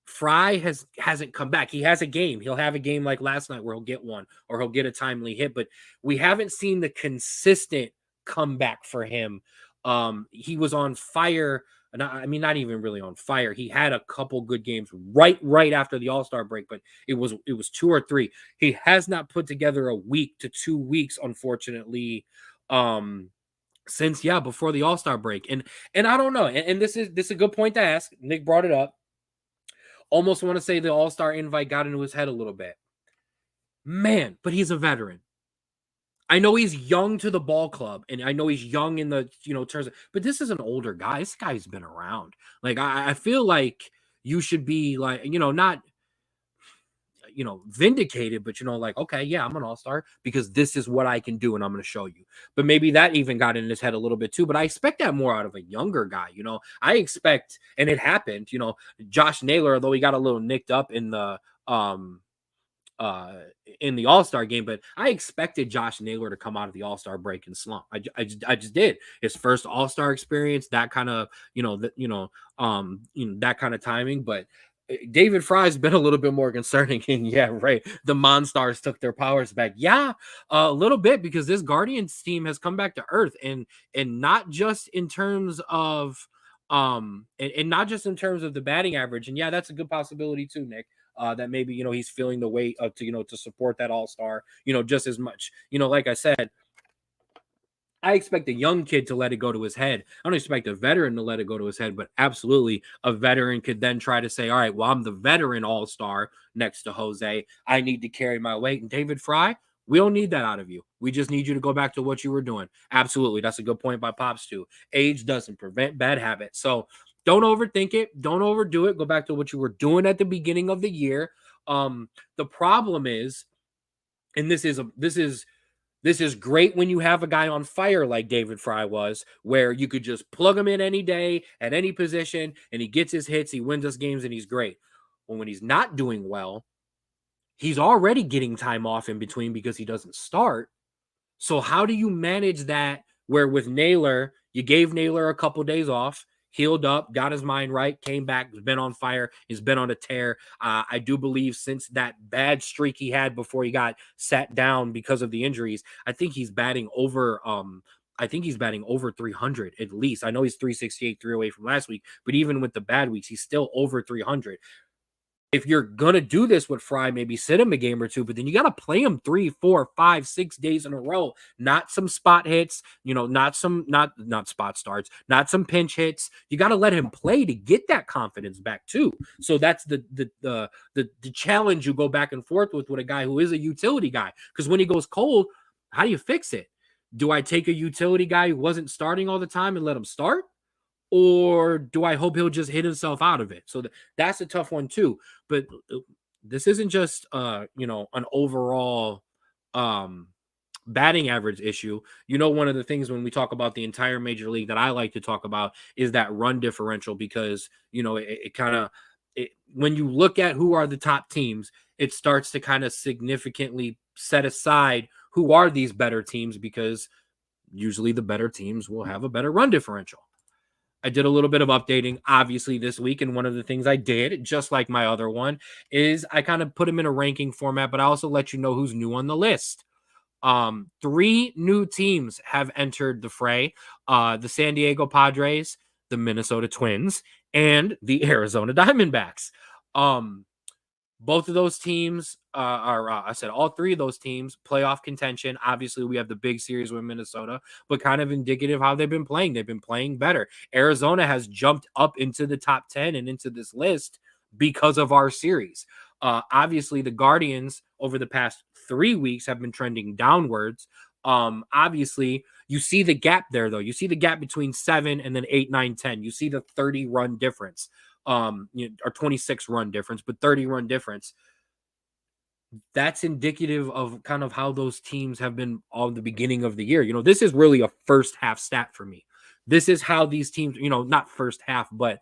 Fry hasn't come back. He has a game. He'll have a game like last night where he'll get one or he'll get a timely hit, but we haven't seen the consistent comeback for him. He was on fire. I mean, not even really on fire. He had a couple good games right after the All-Star break, but it was 2 or 3. He has not put together a week to 2 weeks, unfortunately, since before the All-Star break. And I don't know. And this is a good point to ask. Nick brought it up. Almost want to say the All-Star invite got into his head a little bit. Man, but he's a veteran. I know he's young to the ball club, and I know he's young in the terms of, but this is an older guy. This guy's been around. Like I feel like you should be like not vindicated, but like, okay, yeah, I'm an all-star because this is what I can do, and I'm going to show you. But maybe that even got in his head a little bit too. But I expect that more out of a younger guy. I expect, and it happened. Josh Naylor, although he got a little nicked up in the All-Star game, but I expected Josh Naylor to come out of the All-Star break and slump. I just did. His first All-Star experience, that kind of that kind of timing. But David Fry's been a little bit more concerning, and yeah, right. The Monstars took their powers back. Yeah, a little bit, because this Guardians team has come back to earth, and not just in terms of and not just in terms of the batting average. And yeah, that's a good possibility too, Nick. That maybe he's feeling the weight of to support that all-star just as much. Like I said, I expect a young kid to let it go to his head. I don't expect a veteran to let it go to his head, but absolutely a veteran could then try to say, all right, well, I'm the veteran all-star next to Jose. I need to carry my weight. And David Fry, we don't need that out of you. We just need you to go back to what you were doing. Absolutely. That's a good point by Pops too. Age doesn't prevent bad habits. So don't overthink it. Don't overdo it. Go back to what you were doing at the beginning of the year. The problem is, and this is great when you have a guy on fire like David Fry was, where you could just plug him in any day at any position and he gets his hits, he wins us games, and he's great. Well, when he's not doing well, he's already getting time off in between because he doesn't start. So how do you manage that where with Naylor, you gave Naylor a couple days off, healed up, got his mind right, came back, has been on fire, he's been on a tear. I do believe since that bad streak he had before he got sat down because of the injuries, I think he's batting over 300 at least. I know he's 368, 308 from last week, but even with the bad weeks, he's still over 300. If you're gonna do this with Fry, maybe sit him a game or two, but then you got to play him 3, 4, 5, 6 days in a row. Not some spot hits, not spot starts, not some pinch hits. You got to let him play to get that confidence back too. So that's the challenge you go back and forth with a guy who is a utility guy. Because when he goes cold, how do you fix it? Do I take a utility guy who wasn't starting all the time and let him start? Or do I hope he'll just hit himself out of it? So that's a tough one too. But this isn't just an overall batting average issue. One of the things when we talk about the entire major league that I like to talk about is that run differential, because it kind of, when you look at who are the top teams, it starts to kind of significantly set aside who are these better teams, because usually the better teams will have a better run differential. I did a little bit of updating, obviously, this week. And one of the things I did, just like my other one, is I kind of put them in a ranking format, but I also let you know who's new on the list. 3 new teams have entered the fray. The San Diego Padres, the Minnesota Twins, and the Arizona Diamondbacks. Both of those teams all 3 of those teams, playoff contention. Obviously, we have the big series with Minnesota, but kind of indicative how they've been playing. They've been playing better. Arizona has jumped up into the top 10 and into this list because of our series. Obviously, the Guardians over the past 3 weeks have been trending downwards. Obviously, you see the gap there, though. You see the gap between 7 and then 8, 9, 10. You see the 30-run difference. Or 26 run difference, but 30 run difference. That's indicative of kind of how those teams have been on the beginning of the year. This is really a first half stat for me. This is how these teams, not first half, but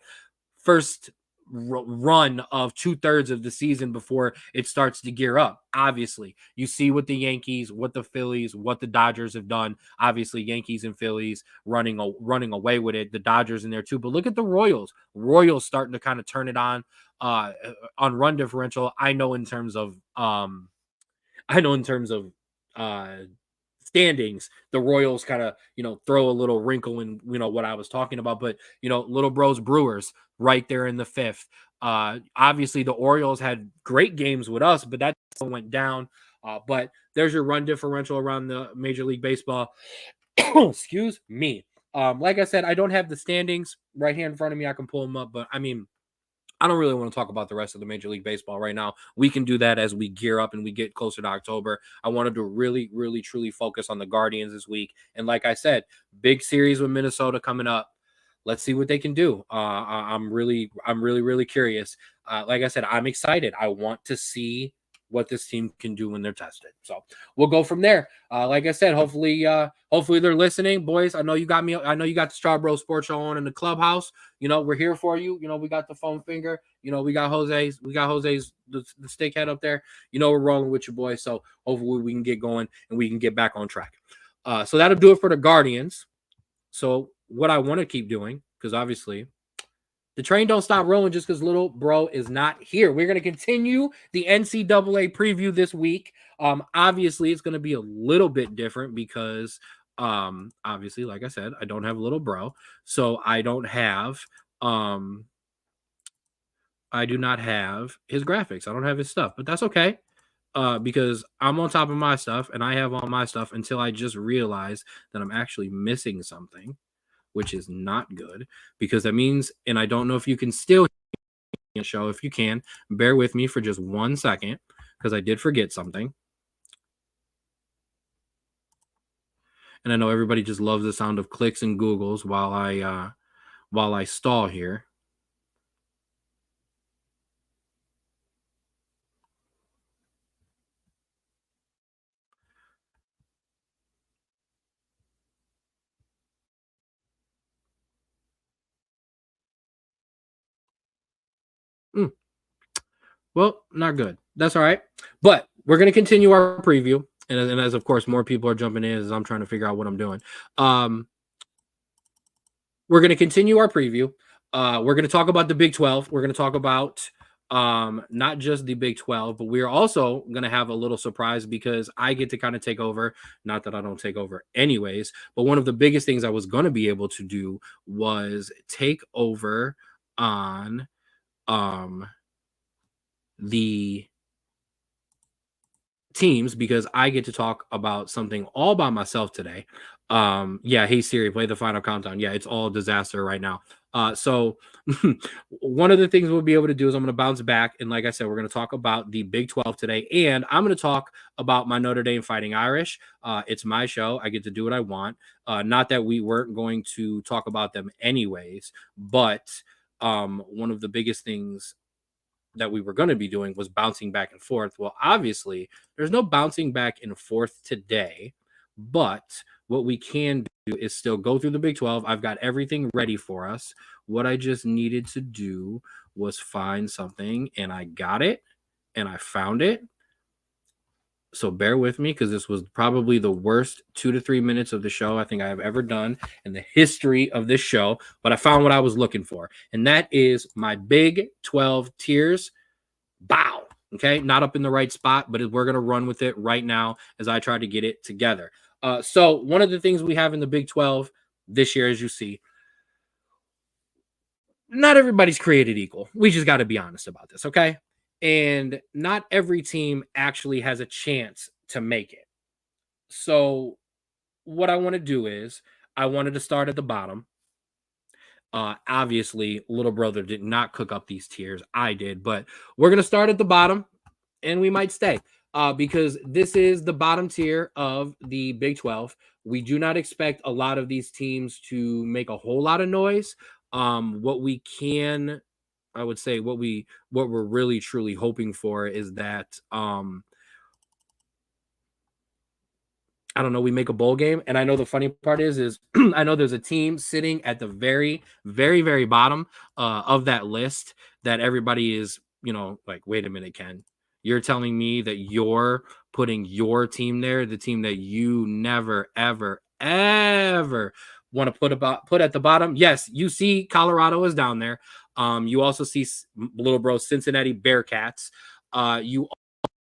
first run of 2/3 of the season before it starts to gear up. Obviously, you see what the Yankees, what the Phillies, what the Dodgers have done. Obviously, Yankees and Phillies running away with it. The Dodgers in there too. But look at the Royals. Royals starting to kind of turn it on run differential. I know in terms of standings, the Royals kind of, throw a little wrinkle in, what I was talking about. But, Little Bros Brewers right there in the 5th. Obviously, the Orioles had great games with us, but that went down. But there's your run differential around the Major League Baseball. Excuse me. Like I said, I don't have the standings right here in front of me. I can pull them up, but I mean, I don't really want to talk about the rest of the Major League Baseball right now. We can do that as we gear up and we get closer to October. I wanted to really, really, truly focus on the Guardians this week. And like I said, big series with Minnesota coming up. Let's see what they can do. I'm really, really curious. Like I said, I'm excited. I want to see what this team can do when they're tested. So we'll go from there. Like I said, hopefully they're listening, boys. I know you got me. I know you got the Straub Sports Show on in the clubhouse. We're here for you. We got the foam finger. We got Jose's the stick head up there. We're rolling with you, boys. So hopefully we can get going and we can get back on track. So that'll do it for the Guardians. So what I want to keep doing, because obviously the train don't stop rolling just because little bro is not here. We're going to continue the NCAA preview this week. Obviously, it's going to be a little bit different because, obviously, like I said, I don't have little bro. So I do not have his graphics. I don't have his stuff, but that's okay. because I'm on top of my stuff and I have all my stuff until I just realize that I'm actually missing something, which is not good because that means, and I don't know if you can still hear the show. If you can, bear with me for just 1 second because I did forget something. And I know everybody just loves the sound of clicks and Googles while I stall here. Mm, well, not good. That's all right. But we're going to continue our preview. And as, of course, more people are jumping in as I'm trying to figure out what I'm doing. We're going to continue our preview. We're going to talk about the Big 12. We're going to talk about not just the Big 12, but we're also going to have a little surprise because I get to kind of take over. Not that I don't take over anyways, but one of the biggest things I was going to be able to do was take over on the teams because I get to talk about something all by myself today. Yeah, hey Siri, play the final countdown. Yeah, it's all disaster right now. So one of the things we'll be able to do is I'm going to bounce back, and like I said, we're going to talk about the Big 12 today, and I'm going to talk about my Notre Dame Fighting Irish. It's my show; I get to do what I want. Not that we weren't going to talk about them anyways, but one of the biggest things that we were going to be doing was bouncing back and forth. Well, obviously, there's no bouncing back and forth today, but what we can do is still go through the Big 12. I've got everything ready for us. What I just needed to do was find something, and I got it, and I found it. So bear with me because this was probably the worst 2 to 3 minutes of the show I think I have ever done in the history of this show. But I found what I was looking for, and that is my Big 12 tiers. Bow. Okay, not up in the right spot, but we're going to run with it right now as I try to get it together. So one of the things we have in the Big 12 this year, as you see, not everybody's created equal. We just got to be honest about this, okay? And not every team actually has a chance to make it. So what I want to do is I wanted to start at the bottom. Obviously, little brother did not cook up these tiers. I did, but we're going to start at the bottom and we might stay because this is the bottom tier of the Big 12. We do not expect a lot of these teams to make a whole lot of noise. What we can, I would say, what we're really truly hoping for is that I don't know, we make a bowl game. And I know the funny part is I know there's a team sitting at the very, very, very bottom of that list that everybody is, like, wait a minute, Ken, you're telling me that you're putting your team there, the team that you never, ever, ever want to put at the bottom. Yes, you see Colorado is down there. You also see little bro Cincinnati Bearcats. You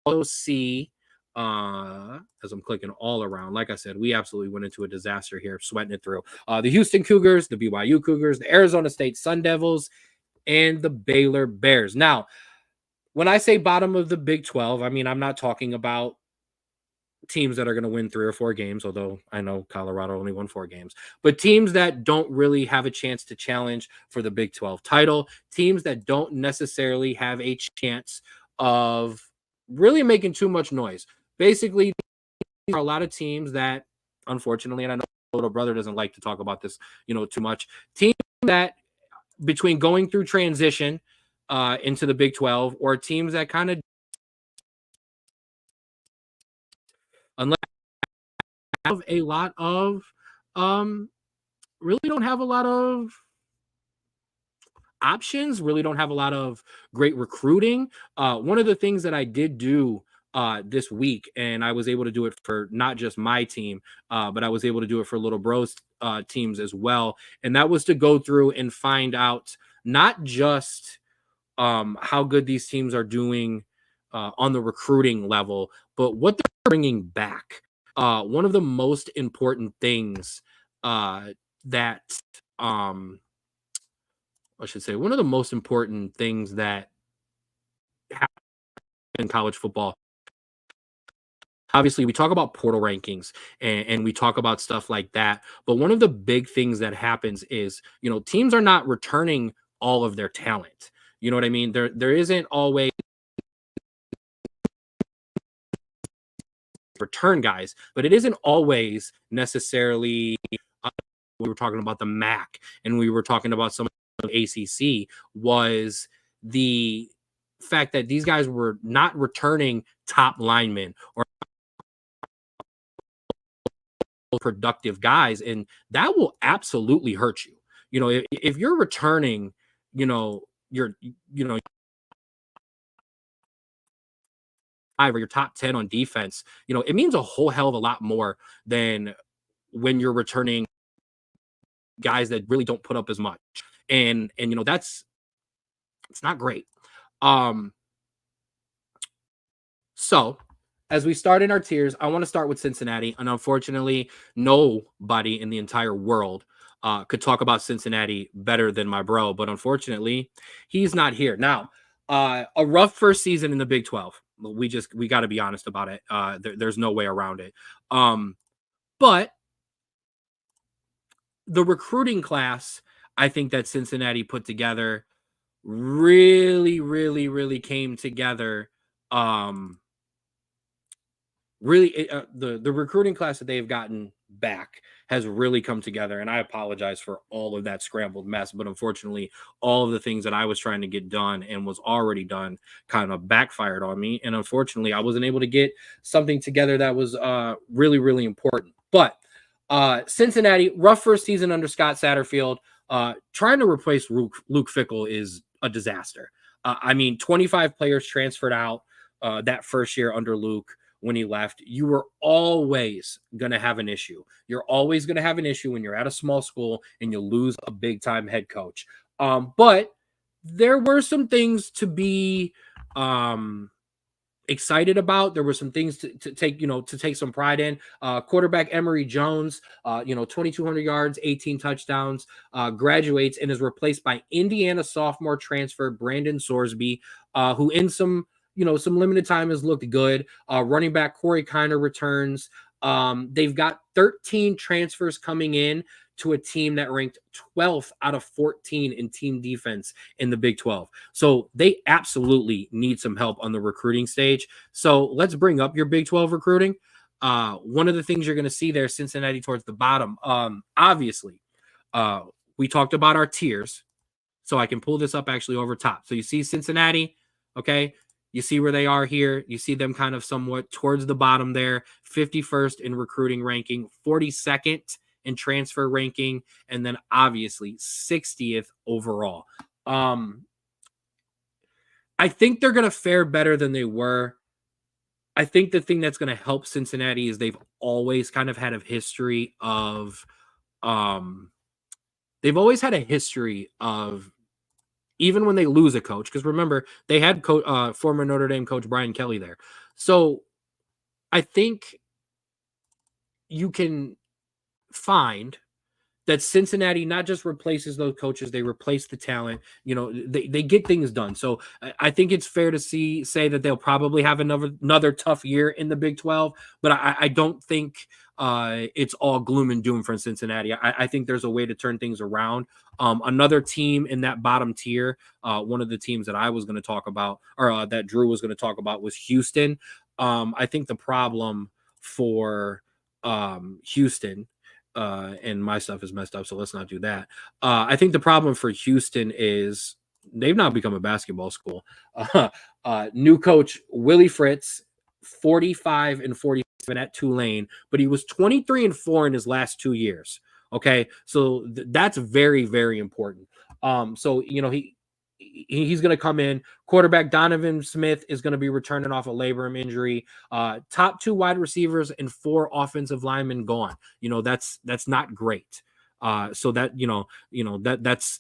also see as I'm clicking all around. Like I said, we absolutely went into a disaster here, sweating it through. The Houston Cougars, the BYU Cougars, the Arizona State Sun Devils, and the Baylor Bears. Now, when I say bottom of the Big 12, I mean, I'm not talking about teams that are going to win 3 or 4 games, although I know Colorado only won 4 games, but teams that don't really have a chance to challenge for the Big 12 title, teams that don't necessarily have a chance of really making too much noise. Basically, there are a lot of teams that, unfortunately, and I know little brother doesn't like to talk about this, too much. Teams that between going through transition into the Big 12 or teams that kind of, unless have a lot of, really don't have a lot of options, really don't have a lot of great recruiting. One of the things that I did do this week, and I was able to do it for not just my team, but I was able to do it for Little Bros teams as well. And that was to go through and find out not just how good these teams are doing on the recruiting level, but what they're bringing back. One of the most important things that I should say, one of the most important things that happen in college football Obviously, we talk about portal rankings and we talk about stuff like that. But one of the big things that happens is, teams are not returning all of their talent. You know what I mean? There isn't always return guys, but it isn't always necessarily. We were talking about the MAC and we were talking about some of the ACC was the fact that these guys were not returning top linemen or productive guys, and that will absolutely hurt you. If you're returning, your five or your top 10 on defense, it means a whole hell of a lot more than when you're returning guys that really don't put up as much. And that's it's not great. Um so as we start in our tiers, I want to start with Cincinnati. And unfortunately, nobody in the entire world could talk about Cincinnati better than my bro. But unfortunately, he's not here. Now, a rough first season in the Big 12. We got to be honest about it. There's no way around it. But the recruiting class, I think that Cincinnati put together really, really, really came together. The recruiting class that they've gotten back has really come together, and I apologize for all of that scrambled mess, but unfortunately all of the things that I was trying to get done and was already done kind of backfired on me, and unfortunately I wasn't able to get something together that was really, really important. But Cincinnati, rough first season under Scott Satterfield. Trying to replace Luke Fickell is a disaster. 25 players transferred out that first year under Luke. When he left, you were always going to have an issue. You're always going to have an issue when you're at a small school and you lose a big time head coach. But there were some things to be excited about. There were some things to take some pride in. Quarterback Emory Jones, 2,200 yards, 18 touchdowns, graduates and is replaced by Indiana sophomore transfer Brandon Sorsby, who in some limited time has looked good. Running back Corey Kiner returns. They've got 13 transfers coming in to a team that ranked 12th out of 14 in team defense in the Big 12. So they absolutely need some help on the recruiting stage. So let's bring up your Big 12 recruiting. One of the things you're going to see there, Cincinnati towards the bottom. Obviously, we talked about our tiers. So I can pull this up actually over top. So you see Cincinnati, okay? You see where they are here. You see them kind of somewhat towards the bottom there. 51st in recruiting ranking, 42nd in transfer ranking, and then obviously 60th overall. I think they're going to fare better than they were. I think the thing that's going to help Cincinnati is they've always kind of had a history of even when they lose a coach, because remember, they had former Notre Dame coach Brian Kelly there. So I think you can find that Cincinnati not just replaces those coaches, they replace the talent. They get things done. So I think it's fair to say that they'll probably have another tough year in the Big 12, but I don't think it's all gloom and doom for Cincinnati. I think there's a way to turn things around. Another team in that bottom tier, one of the teams that I was going to talk about, or that Drew was going to talk about, was Houston. I think the problem for Houston, and my stuff is messed up, so let's not do that. I think the problem for Houston is they've now become a basketball school. New coach Willie Fritz, 45 and 47 at Tulane, but he was 23 and 4 in his last 2 years. Okay, so that's very, very important. So he's going to come in. Quarterback Donovan Smith is going to be returning off a labrum injury. Top 2 wide receivers and 4 offensive linemen gone. That's not great. So that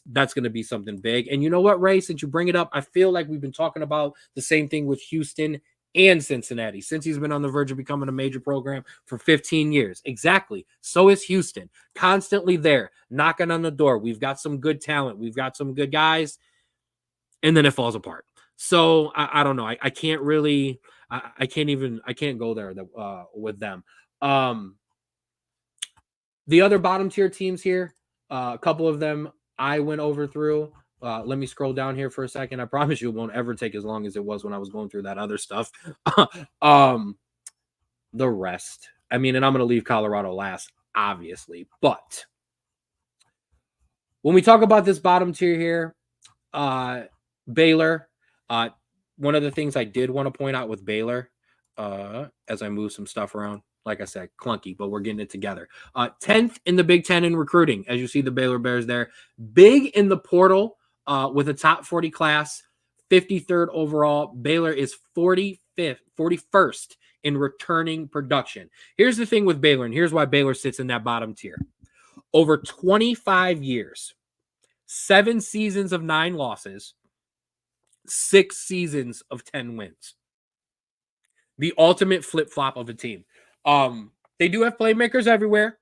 that's going to be something big. And you know what, Ray? Since you bring it up, I feel like we've been talking about the same thing with Houston and Cincinnati since he's been on the verge of becoming a major program for 15 years. Exactly. So is Houston, constantly there, knocking on the door. We've got some good talent. We've got some good guys. And then it falls apart. So I don't know. I can't really I can't go there with them. The other bottom tier teams here, a couple of them I went over through. Let me scroll down here for a second. I promise you it won't ever take as long as it was when I was going through that other stuff. The rest. I mean, and I'm going to leave Colorado last, obviously. But when we talk about this bottom tier here, Baylor, one of the things I did want to point out with Baylor, as I move some stuff around, like I said, clunky, but we're getting it together. 10th in the Big Ten in recruiting, as you see the Baylor Bears there. Big in the portal with a top 40 class, 53rd overall. Baylor is 41st in returning production. Here's the thing with Baylor, and here's why Baylor sits in that bottom tier. Over 25 years, 7 seasons of 9 losses, 6 seasons of 10 wins. The ultimate flip-flop of a team. They do have playmakers everywhere.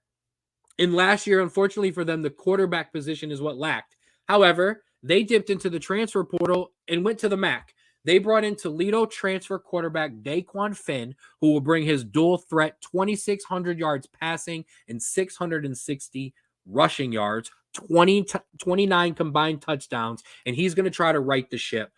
And last year, unfortunately for them, the quarterback position is what lacked. However, they dipped into the transfer portal and went to the MAC. They brought in Toledo transfer quarterback Daquan Finn, who will bring his dual threat 2,600 yards passing and 660 rushing yards, 29 combined touchdowns, and he's going to try to right the ship.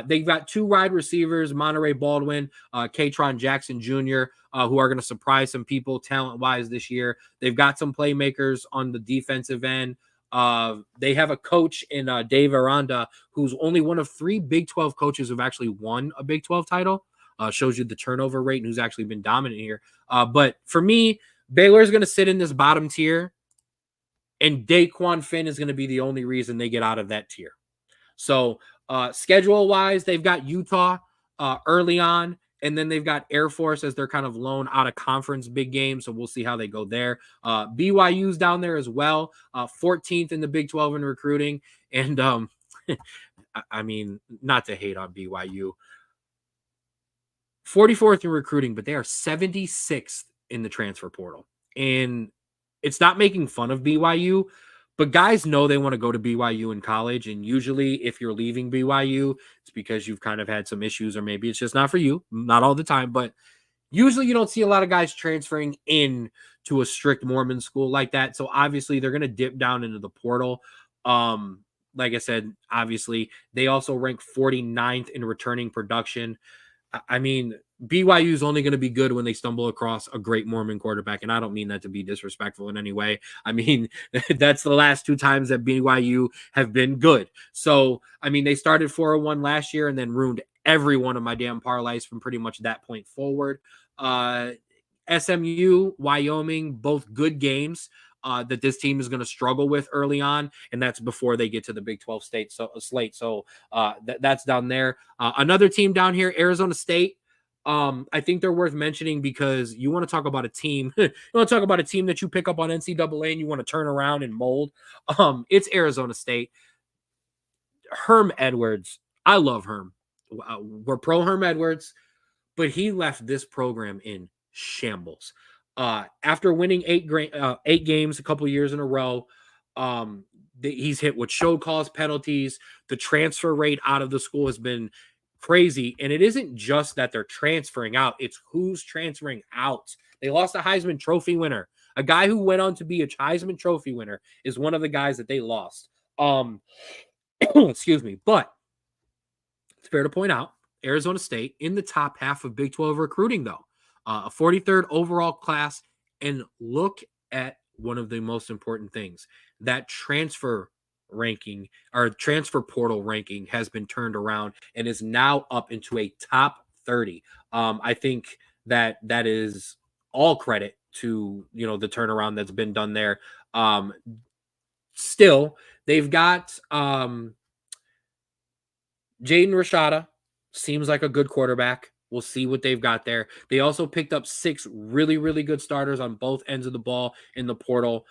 They've got 2 wide receivers, Monterey Baldwin, Katron Jackson Jr., who are going to surprise some people talent-wise this year. They've got some playmakers on the defensive end. They have a coach in Dave Aranda, who's only one of 3 Big 12 coaches who've actually won a Big 12 title. Shows you the turnover rate and who's actually been dominant here. But for me, Baylor's going to sit in this bottom tier, and Daquan Finn is going to be the only reason they get out of that tier. So schedule-wise, they've got Utah early on, and then they've got Air Force as their kind of lone out-of-conference big game, so we'll see how they go there. BYU's down there as well, 14th in the Big 12 in recruiting, and I mean, not to hate on BYU. 44th in recruiting, but they are 76th in the transfer portal. And it's not making fun of BYU, but guys know they want to go to BYU in college. And usually if you're leaving BYU, it's because you've kind of had some issues, or maybe it's just not for you. Not all the time, but usually you don't see a lot of guys transferring in to a strict Mormon school like that. So obviously they're going to dip down into the portal. Like I said, obviously they also rank 49th in returning production. I mean, BYU is only going to be good when they stumble across a great Mormon quarterback. And I don't mean that to be disrespectful in any way. I mean, that's the last 2 times that BYU have been good. So, I mean, they started 4-1 last year and then ruined every one of my damn parlays from pretty much that point forward. SMU, Wyoming, both good games that this team is going to struggle with early on, and that's before they get to the Big 12 slate. So that's down there. Another team down here, Arizona State. I think they're worth mentioning because you want to talk about a team. You want to talk about a team that you pick up on NCAA and you want to turn around and mold. It's Arizona State. Herm Edwards. I love Herm. We're pro Herm Edwards, but he left this program in shambles. After winning 8 games a couple years in a row, he's hit with show cause penalties. The transfer rate out of the school has been crazy. And it isn't just that they're transferring out, it's who's transferring out. They lost a Heisman Trophy winner. A guy who went on to be a Heisman Trophy winner is one of the guys that they lost. Excuse me. But it's fair to point out, Arizona State in the top half of Big 12 recruiting, though. A 43rd overall class, and look at one of the most important things. That transfer ranking, or transfer portal ranking, has been turned around and is now up into a top 30. I think that is all credit to, the turnaround that's been done there. Still, they've got Jaden Rashada, seems like a good quarterback. We'll see what they've got there. They also picked up 6 really, really good starters on both ends of the ball in the portal.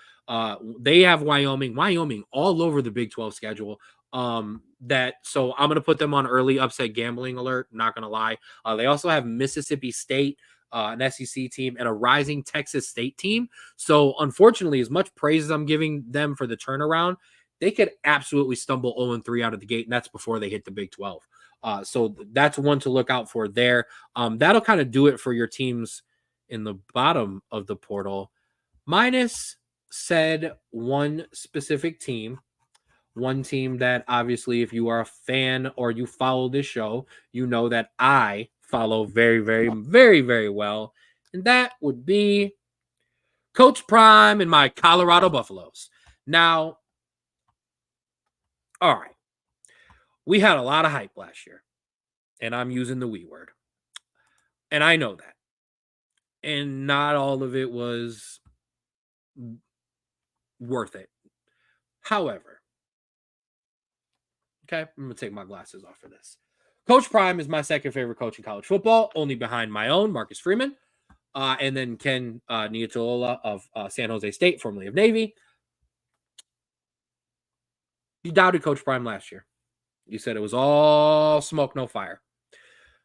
They have Wyoming all over the Big 12 schedule. So I'm going to put them on early upset gambling alert. I'm not going to lie. They also have Mississippi State, an SEC team, and a rising Texas State team. So unfortunately, as much praise as I'm giving them for the turnaround, they could absolutely stumble 0-3 out of the gate, and that's before they hit the Big 12. So that's one to look out for there. That'll kind of do it for your teams in the bottom of the portal, minus said one specific team. One team that obviously, if you are a fan or you follow this show, you know that I follow very, very, very, very well. And that would be Coach Prime and my Colorado Buffaloes. Now, all right, we had a lot of hype last year, and I'm using the we word. And I know that. And not all of it was worth it. However, okay, I'm going to take my glasses off for this. Coach Prime is my second favorite coach in college football, only behind my own, Marcus Freeman, and then Ken Niutola of San Jose State, formerly of Navy. You doubted Coach Prime last year. You said it was all smoke, no fire.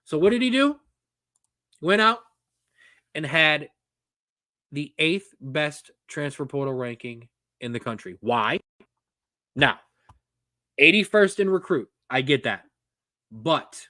So what did he do? Went out and had the 8th best transfer portal ranking in the country. Why? Now, 81st in recruit. I get that. But,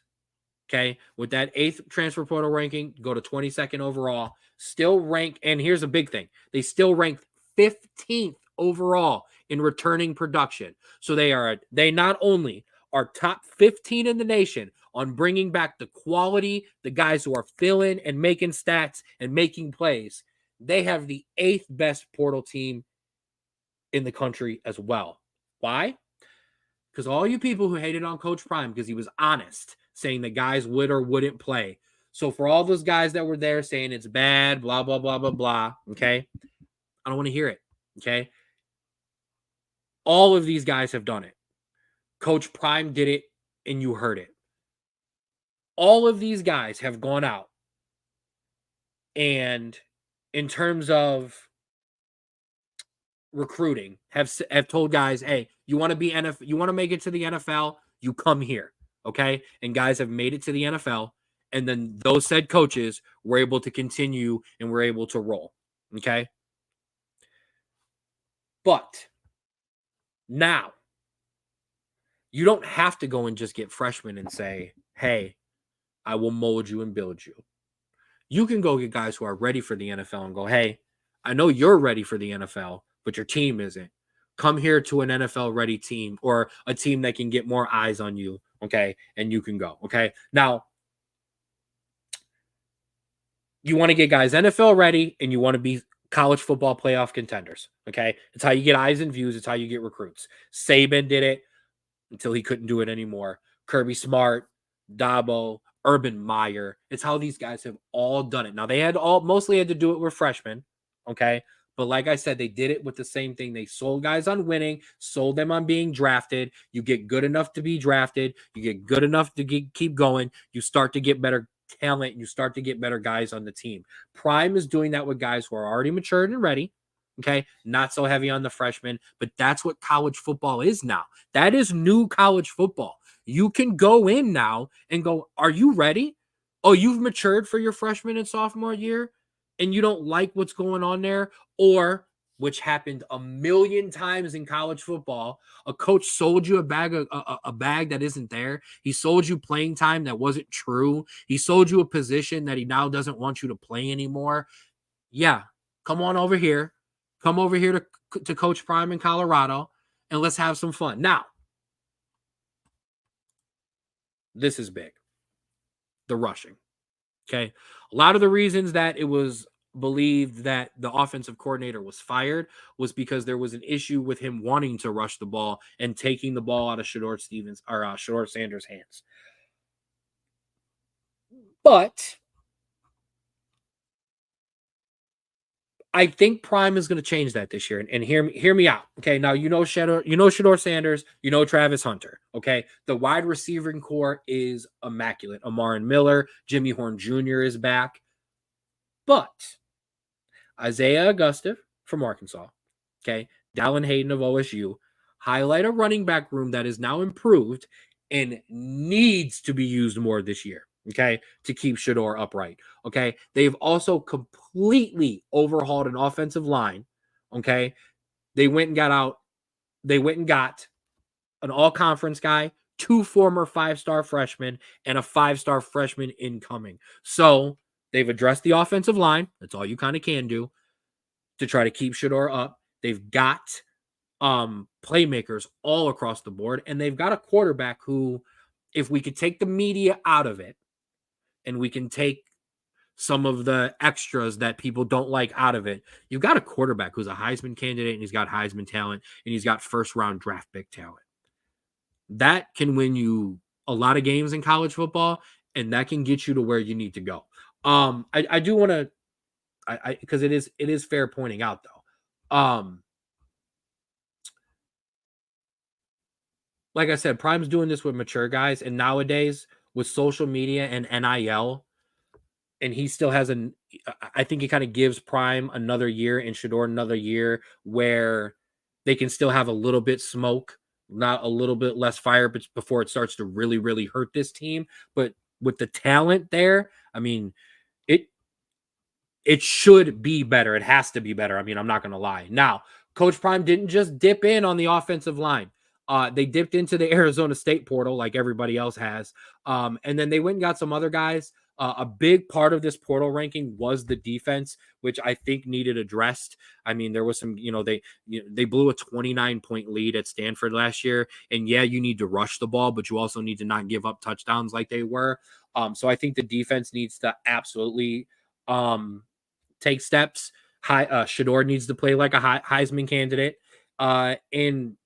okay, with that 8th transfer portal ranking, go to 22nd overall, still rank, and here's a big thing. They still ranked 15th overall in returning production. So they not only are top 15 in the nation on bringing back the quality, the guys who are filling and making stats and making plays, they have the 8th best portal team in the country as well. Why? Because all you people who hated on Coach Prime because he was honest, saying that guys would or wouldn't play. So for all those guys that were there saying it's bad, blah, blah, blah, blah, blah, okay? I don't want to hear it, okay? All of these guys have done it. Coach Prime did it, and you heard it. All of these guys have gone out, and in terms of recruiting, have told guys, hey, you want to be NFL, you want to make it to the NFL, you come here, okay? And guys have made it to the NFL, and then those said coaches were able to continue and were able to roll, okay? But now, you don't have to go and just get freshmen and say, hey, I will mold you and build you. You can go get guys who are ready for the NFL and go, hey, I know you're ready for the NFL, but your team isn't. Come here to an NFL-ready team or a team that can get more eyes on you, okay, and you can go, okay? Now, you want to get guys NFL ready, and you want to be college football playoff contenders, okay? It's how you get eyes and views. It's how you get recruits. Saban did it until he couldn't do it anymore. Kirby Smart, Dabo, Urban Meyer. It's how these guys have all done it. Now, they had mostly had to do it with freshmen, okay? But like I said, they did it with the same thing. They sold guys on winning, sold them on being drafted. You get good enough to be drafted. You get good enough to keep going. You start to get better talent. You start to get better guys on the team. Prime is doing that with guys who are already matured and ready. Okay, not so heavy on the freshmen, but that's what college football is now. That is new college football. You can go in now and go, are you ready? Oh, you've matured for your freshman and sophomore year and you don't like what's going on there? Or, which happened a million times in college football, a coach sold you a bag that isn't there. He sold you playing time that wasn't true. He sold you a position that he now doesn't want you to play anymore. Yeah, come on over here. Come over here to Coach Prime in Colorado, and let's have some fun. Now, this is big. The rushing. Okay. A lot of the reasons that it was believed that the offensive coordinator was fired was because there was an issue with him wanting to rush the ball and taking the ball out of Shedeur Sanders' hands. But I think Prime is going to change that this year, and hear me out. Okay, now Shedeur Sanders, you know Travis Hunter. Okay, the wide receiving core is immaculate. Amarin Miller, Jimmy Horn Jr. is back, but Isaiah Augusta from Arkansas, okay, Dallin Hayden of OSU, highlight a running back room that is now improved and needs to be used more this year. Okay, to keep Shedeur upright. Okay, they've also completely overhauled an offensive line. Okay, they went and got out they went and got an all-conference guy, 2 former 5-star freshmen, and a 5-star freshman incoming. So they've addressed the offensive line. That's all you kind of can do to try to keep Shedeur up. They've got playmakers all across the board, and they've got a quarterback who, if we could take the media out of it and we can take some of the extras that people don't like out of it, you've got a quarterback who's a Heisman candidate, and he's got Heisman talent, and he's got first-round draft pick talent. That can win you a lot of games in college football, and that can get you to where you need to go. I do want to, because it is fair pointing out though. Like I said, Prime's doing this with mature guys, and nowadays with social media and NIL, and he still has I think it kind of gives Prime another year and Shedeur another year where they can still have a little bit smoke, not a little bit less fire, but before it starts to really, really hurt this team. But with the talent there, I mean, it should be better. It has to be better. I mean, I'm not going to lie. Now, Coach Prime didn't just dip in on the offensive line. They dipped into the Arizona State portal like everybody else has. And then they went and got some other guys. A big part of this portal ranking was the defense, which I think needed addressed. I mean, there was some, they blew a 29-point lead at Stanford last year. And yeah, you need to rush the ball, but you also need to not give up touchdowns like they were. So I think the defense needs to absolutely take steps. Shedeur needs to play like a Heisman candidate. And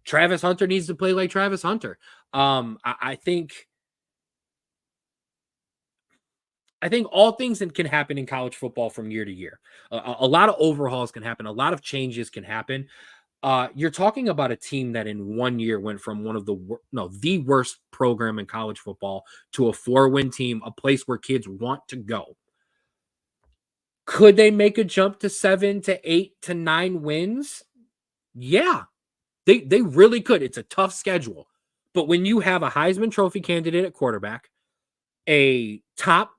Travis Hunter needs to play like Travis Hunter. I think all things can happen in college football from year to year. A lot of overhauls can happen. A lot of changes can happen. You're talking about a team that in 1 year went from one of the worst program in college football to a 4-win team, a place where kids want to go. Could they make a jump to 7 to 8 to 9 wins? Yeah, they really could. It's a tough schedule. But when you have a Heisman Trophy candidate at quarterback, a top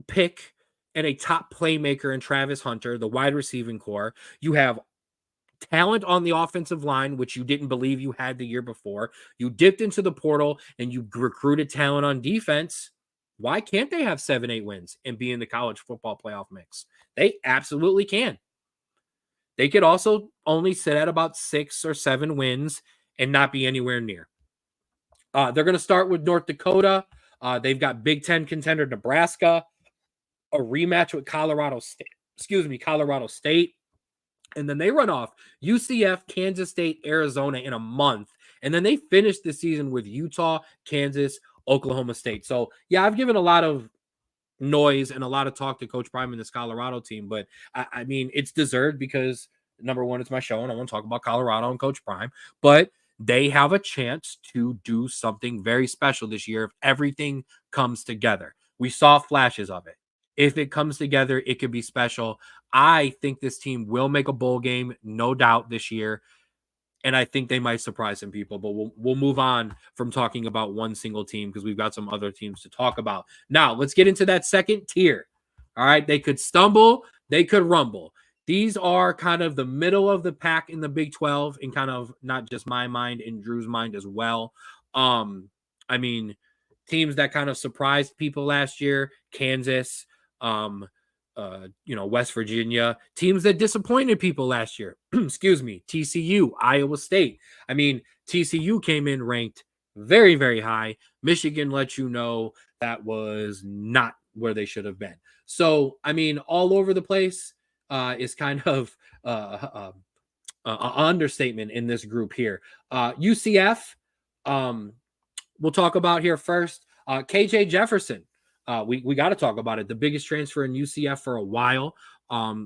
pick and a top playmaker in Travis Hunter, the wide receiving core, you have talent on the offensive line, which you didn't believe you had the year before. You dipped into the portal and you recruited talent on defense. Why can't they have 7, 8 wins and be in the college football playoff mix? They absolutely can. They could also only sit at about 6 or 7 wins and not be anywhere near. They're going to start with North Dakota. They've got Big Ten contender Nebraska, a rematch with Colorado State. And then they run off UCF, Kansas State, Arizona in a month. And then they finish the season with Utah, Kansas, Oklahoma State. So, yeah, I've given a lot of noise and a lot of talk to Coach Prime in this Colorado team. But, I mean, it's deserved because, number one, it's my show, and I want to talk about Colorado and Coach Prime. But they have a chance to do something very special this year if everything comes together. We saw flashes of it. If it comes together, it could be special. I think this team will make a bowl game, no doubt, this year. And I think they might surprise some people, but we'll move on from talking about one single team because we've got some other teams to talk about. Now, let's get into that second tier. All right, they could stumble, they could rumble. These are kind of the middle of the pack in the Big 12 and kind of not just my mind, in Drew's mind as well. I mean, teams that kind of surprised people last year, Kansas, West Virginia, teams that disappointed people last year. Excuse me, TCU, Iowa State. I mean, TCU came in ranked very, very high. Michigan let you know that was not where they should have been. So, I mean, all over the place is kind of an understatement in this group here. UCF, we'll talk about here first. KJ Jefferson. We got to talk about it. The biggest transfer in UCF for a while.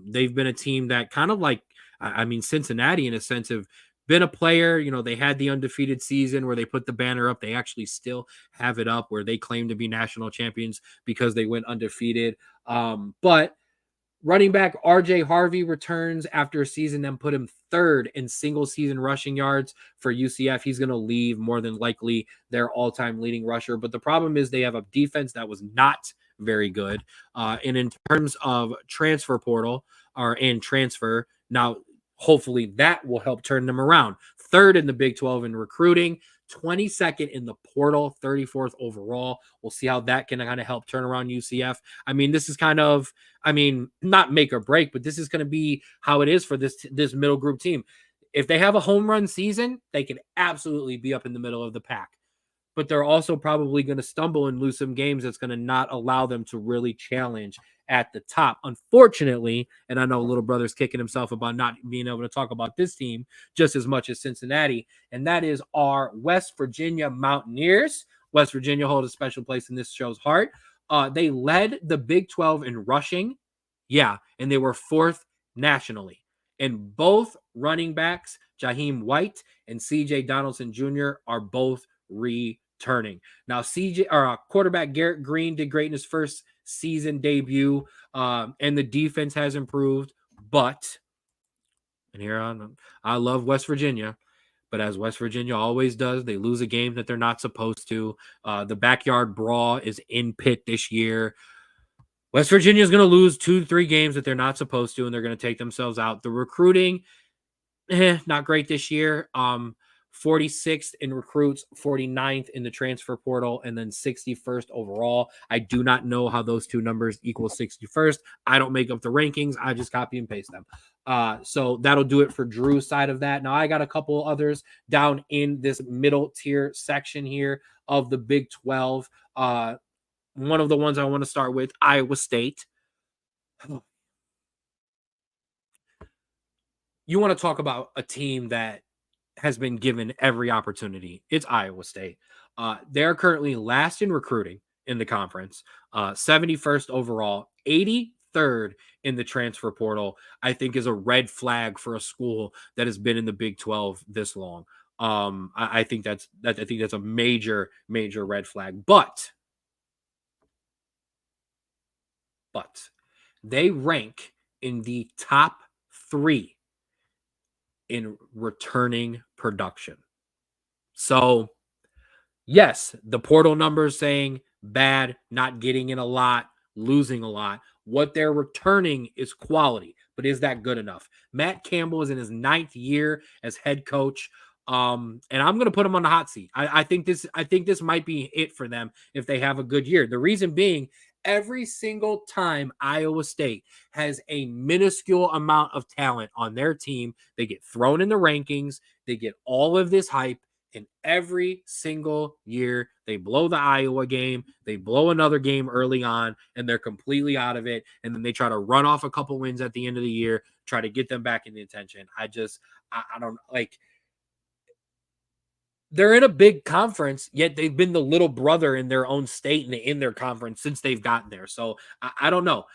They've been a team that kind of like, I mean, Cincinnati in a sense have been a player. You know, they had the undefeated season where they put the banner up. They actually still have it up where they claim to be national champions because they went undefeated. But running back RJ Harvey returns after a season and put him third in single season rushing yards for UCF. He's going to leave more than likely their all-time leading rusher. But the problem is they have a defense that was not very good. And in terms of transfer portal and transfer, now Hopefully that will help turn them around. Third in the Big 12 in recruiting, 22nd in the portal, 34th overall. We'll see how that can kind of help turn around UCF. I mean, this is kind of, not make or break, but this is going to be how it is for this middle group team. If they have a home run season, they can absolutely be up in the middle of the pack. But they're also probably going to stumble and lose some games that's going to not allow them to really challenge at the top. Unfortunately, and I know little brother's kicking himself about not being able to talk about this team just as much as Cincinnati, and that is our West Virginia Mountaineers. West Virginia hold a special place in this show's heart. They led the Big 12 in rushing. Yeah, and they were fourth nationally. And both running backs, Jaheim White and CJ Donaldson Jr., are both returning. Now, quarterback Garrett Green did great in his first season debut, and the defense has improved. But, and here I love West Virginia, but as West Virginia always does, they lose a game that they're not supposed to. The backyard brawl is in Pitt this year. West Virginia is going to lose 2-3 games that they're not supposed to, and they're going to take themselves out. The recruiting, not great this year. 46th in recruits, 49th in the transfer portal, and then 61st overall. I do not know how those two numbers equal 61st. I don't make up the rankings. I just copy and paste them. So that'll do it for Drew's side of that. Now I got a couple others down in this middle tier section here of the Big 12. One of the ones I want to start with, Iowa State. You want to talk about a team that has been given every opportunity. It's Iowa State. They're currently last in recruiting in the conference, 71st overall, 83rd in the transfer portal. I think is a red flag for a school that has been in the Big 12 this long. I think that's a major red flag. But they rank in the top 3 in returning production. So, yes, the portal numbers saying bad, not getting in a lot, losing a lot. What they're returning is quality, but is that good enough? Matt Campbell is in his 9th year as head coach. And I'm going to put him on the hot seat. I think this might be it for them if they have a good year. The reason being, every single time Iowa State has a minuscule amount of talent on their team, they get thrown in the rankings, they get all of this hype, and every single year they blow the Iowa game, they blow another game early on, and they're completely out of it, and then they try to run off a couple wins at the end of the year, try to get them back in the attention. I don't like. They're in a big conference, yet they've been the little brother in their own state and in their conference since they've gotten there. So I don't know.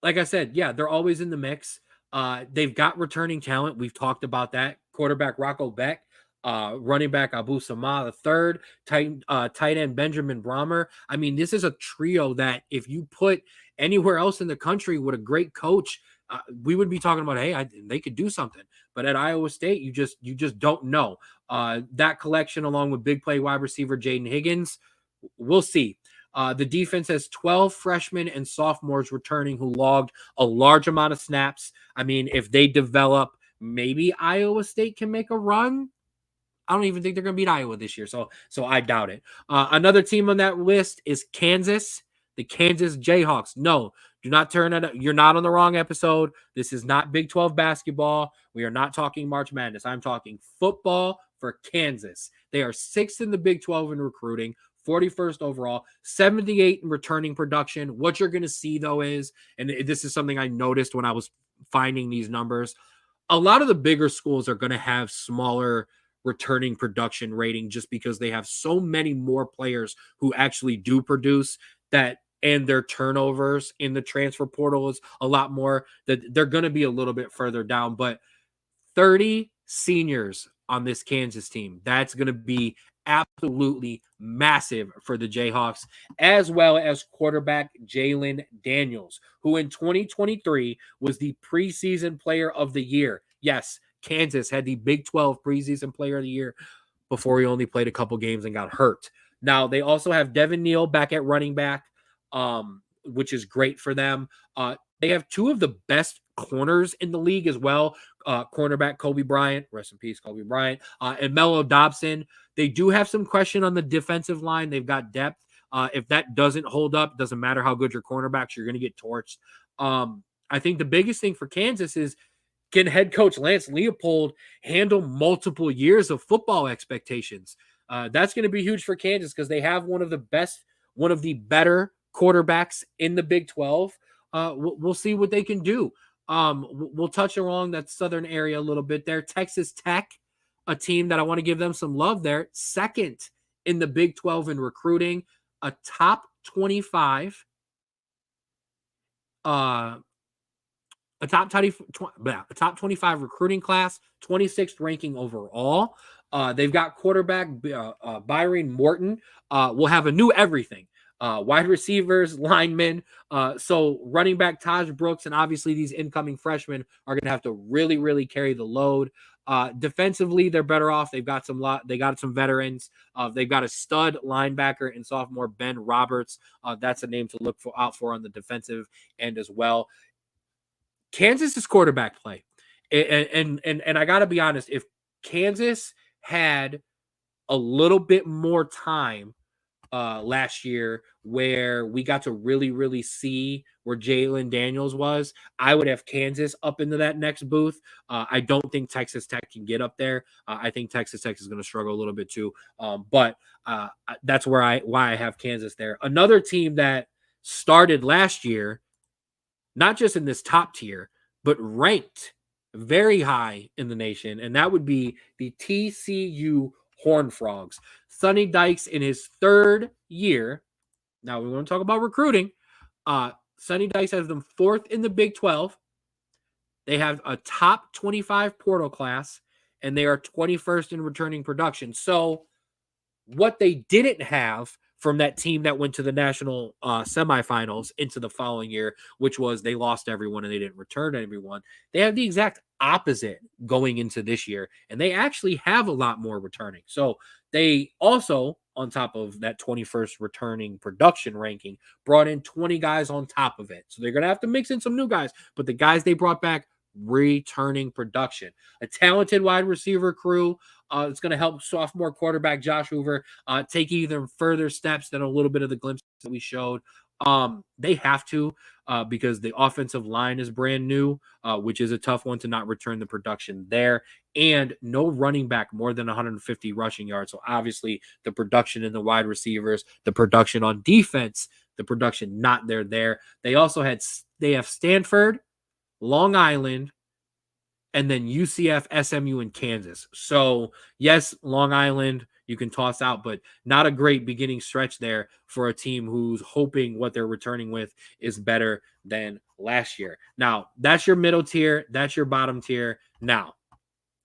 Like I said, yeah, they're always in the mix. They've got returning talent. We've talked about that. Quarterback Rocco Beck, running back Abu Sama the third, tight end Benjamin Brahmer. I mean, this is a trio that if you put anywhere else in the country with a great coach, we would be talking about, hey, they could do something. But at Iowa State, you just don't know. That collection, along with big play wide receiver Jaden Higgins, we'll see. The defense has 12 freshmen and sophomores returning who logged a large amount of snaps. I mean, if they develop, maybe Iowa State can make a run. I don't even think they're going to beat Iowa this year, so I doubt it. Another team on that list is Kansas, the Kansas Jayhawks. No, do not turn it. You're not on the wrong episode. This is not Big 12 basketball. We are not talking March Madness. I'm talking football for Kansas. They are 6th in the Big 12 in recruiting, 41st overall, 78 in returning production. What you're going to see, though, is, and this is something I noticed when I was finding these numbers, a lot of the bigger schools are going to have smaller returning production rating just because they have so many more players who actually do produce that, and their turnovers in the transfer portal is a lot more, that they're going to be a little bit further down. But 30 seniors on this Kansas team, that's going to be absolutely massive for the Jayhawks, as well as quarterback Jalen Daniels, who in 2023 was the preseason player of the year. Yes, Kansas had the Big 12 preseason player of the year before he only played a couple games and got hurt. Now, they also have Devin Neal back at running back, which is great for them. They have 2 of the best corners in the league as well. Cornerback Kobe Bryant, rest in peace, Kobe Bryant, and Mello Dobson. They do have some question on the defensive line. They've got depth. If that doesn't hold up, doesn't matter how good your cornerbacks, you're going to get torched. I think the biggest thing for Kansas is, can head coach Lance Leopold handle multiple years of football expectations? That's going to be huge for Kansas because they have one of the better quarterbacks in the Big 12. We'll see what they can do. We'll touch along that southern area a little bit there. Texas Tech, a team that I want to give them some love there. Second in the Big 12 in recruiting, a top 25 a top 25 recruiting class, 26th ranking overall. They've got quarterback Byron Morton. Will have a new everything. Wide receivers, linemen. So running back Taj Brooks, and obviously these incoming freshmen are going to have to really, really carry the load. Defensively, they're better off. They got some veterans. They've got a stud linebacker and sophomore Ben Roberts. That's a name to look out for on the defensive end as well. Kansas's quarterback play, and I got to be honest, if Kansas had a little bit more time last year where we got to really, really see where Jalen Daniels was, I would have Kansas up into that next booth. I don't think Texas Tech can get up there. I think Texas Tech is going to struggle a little bit too. But that's why I have Kansas there. Another team that started last year, not just in this top tier, but ranked very high in the nation, and that would be the TCU Horned Frogs. Sonny Dykes in his third year. Now we want to talk about recruiting. Sonny Dykes has them fourth in the Big 12. They have a top 25 portal class, and they are 21st in returning production. So what they didn't have from that team that went to the national semifinals into the following year, which was they lost everyone and they didn't return everyone, they have the exact opposite going into this year, and they actually have a lot more returning. So they also, on top of that 21st returning production ranking, brought in 20 guys on top of it. So they're going to have to mix in some new guys, but the guys they brought back, returning production. A talented wide receiver crew. It's going to help sophomore quarterback Josh Hoover take even further steps than a little bit of the glimpses that we showed. They have to because the offensive line is brand new, which is a tough one to not return the production there. And no running back more than 150 rushing yards. So obviously the production in the wide receivers, the production on defense, the production not there. They have Stanford, Long Island, and then UCF, SMU, and Kansas. So yes, Long Island you can toss out, but not a great beginning stretch there for a team who's hoping what they're returning with is better than last year. Now, that's your middle tier. That's your bottom tier. Now,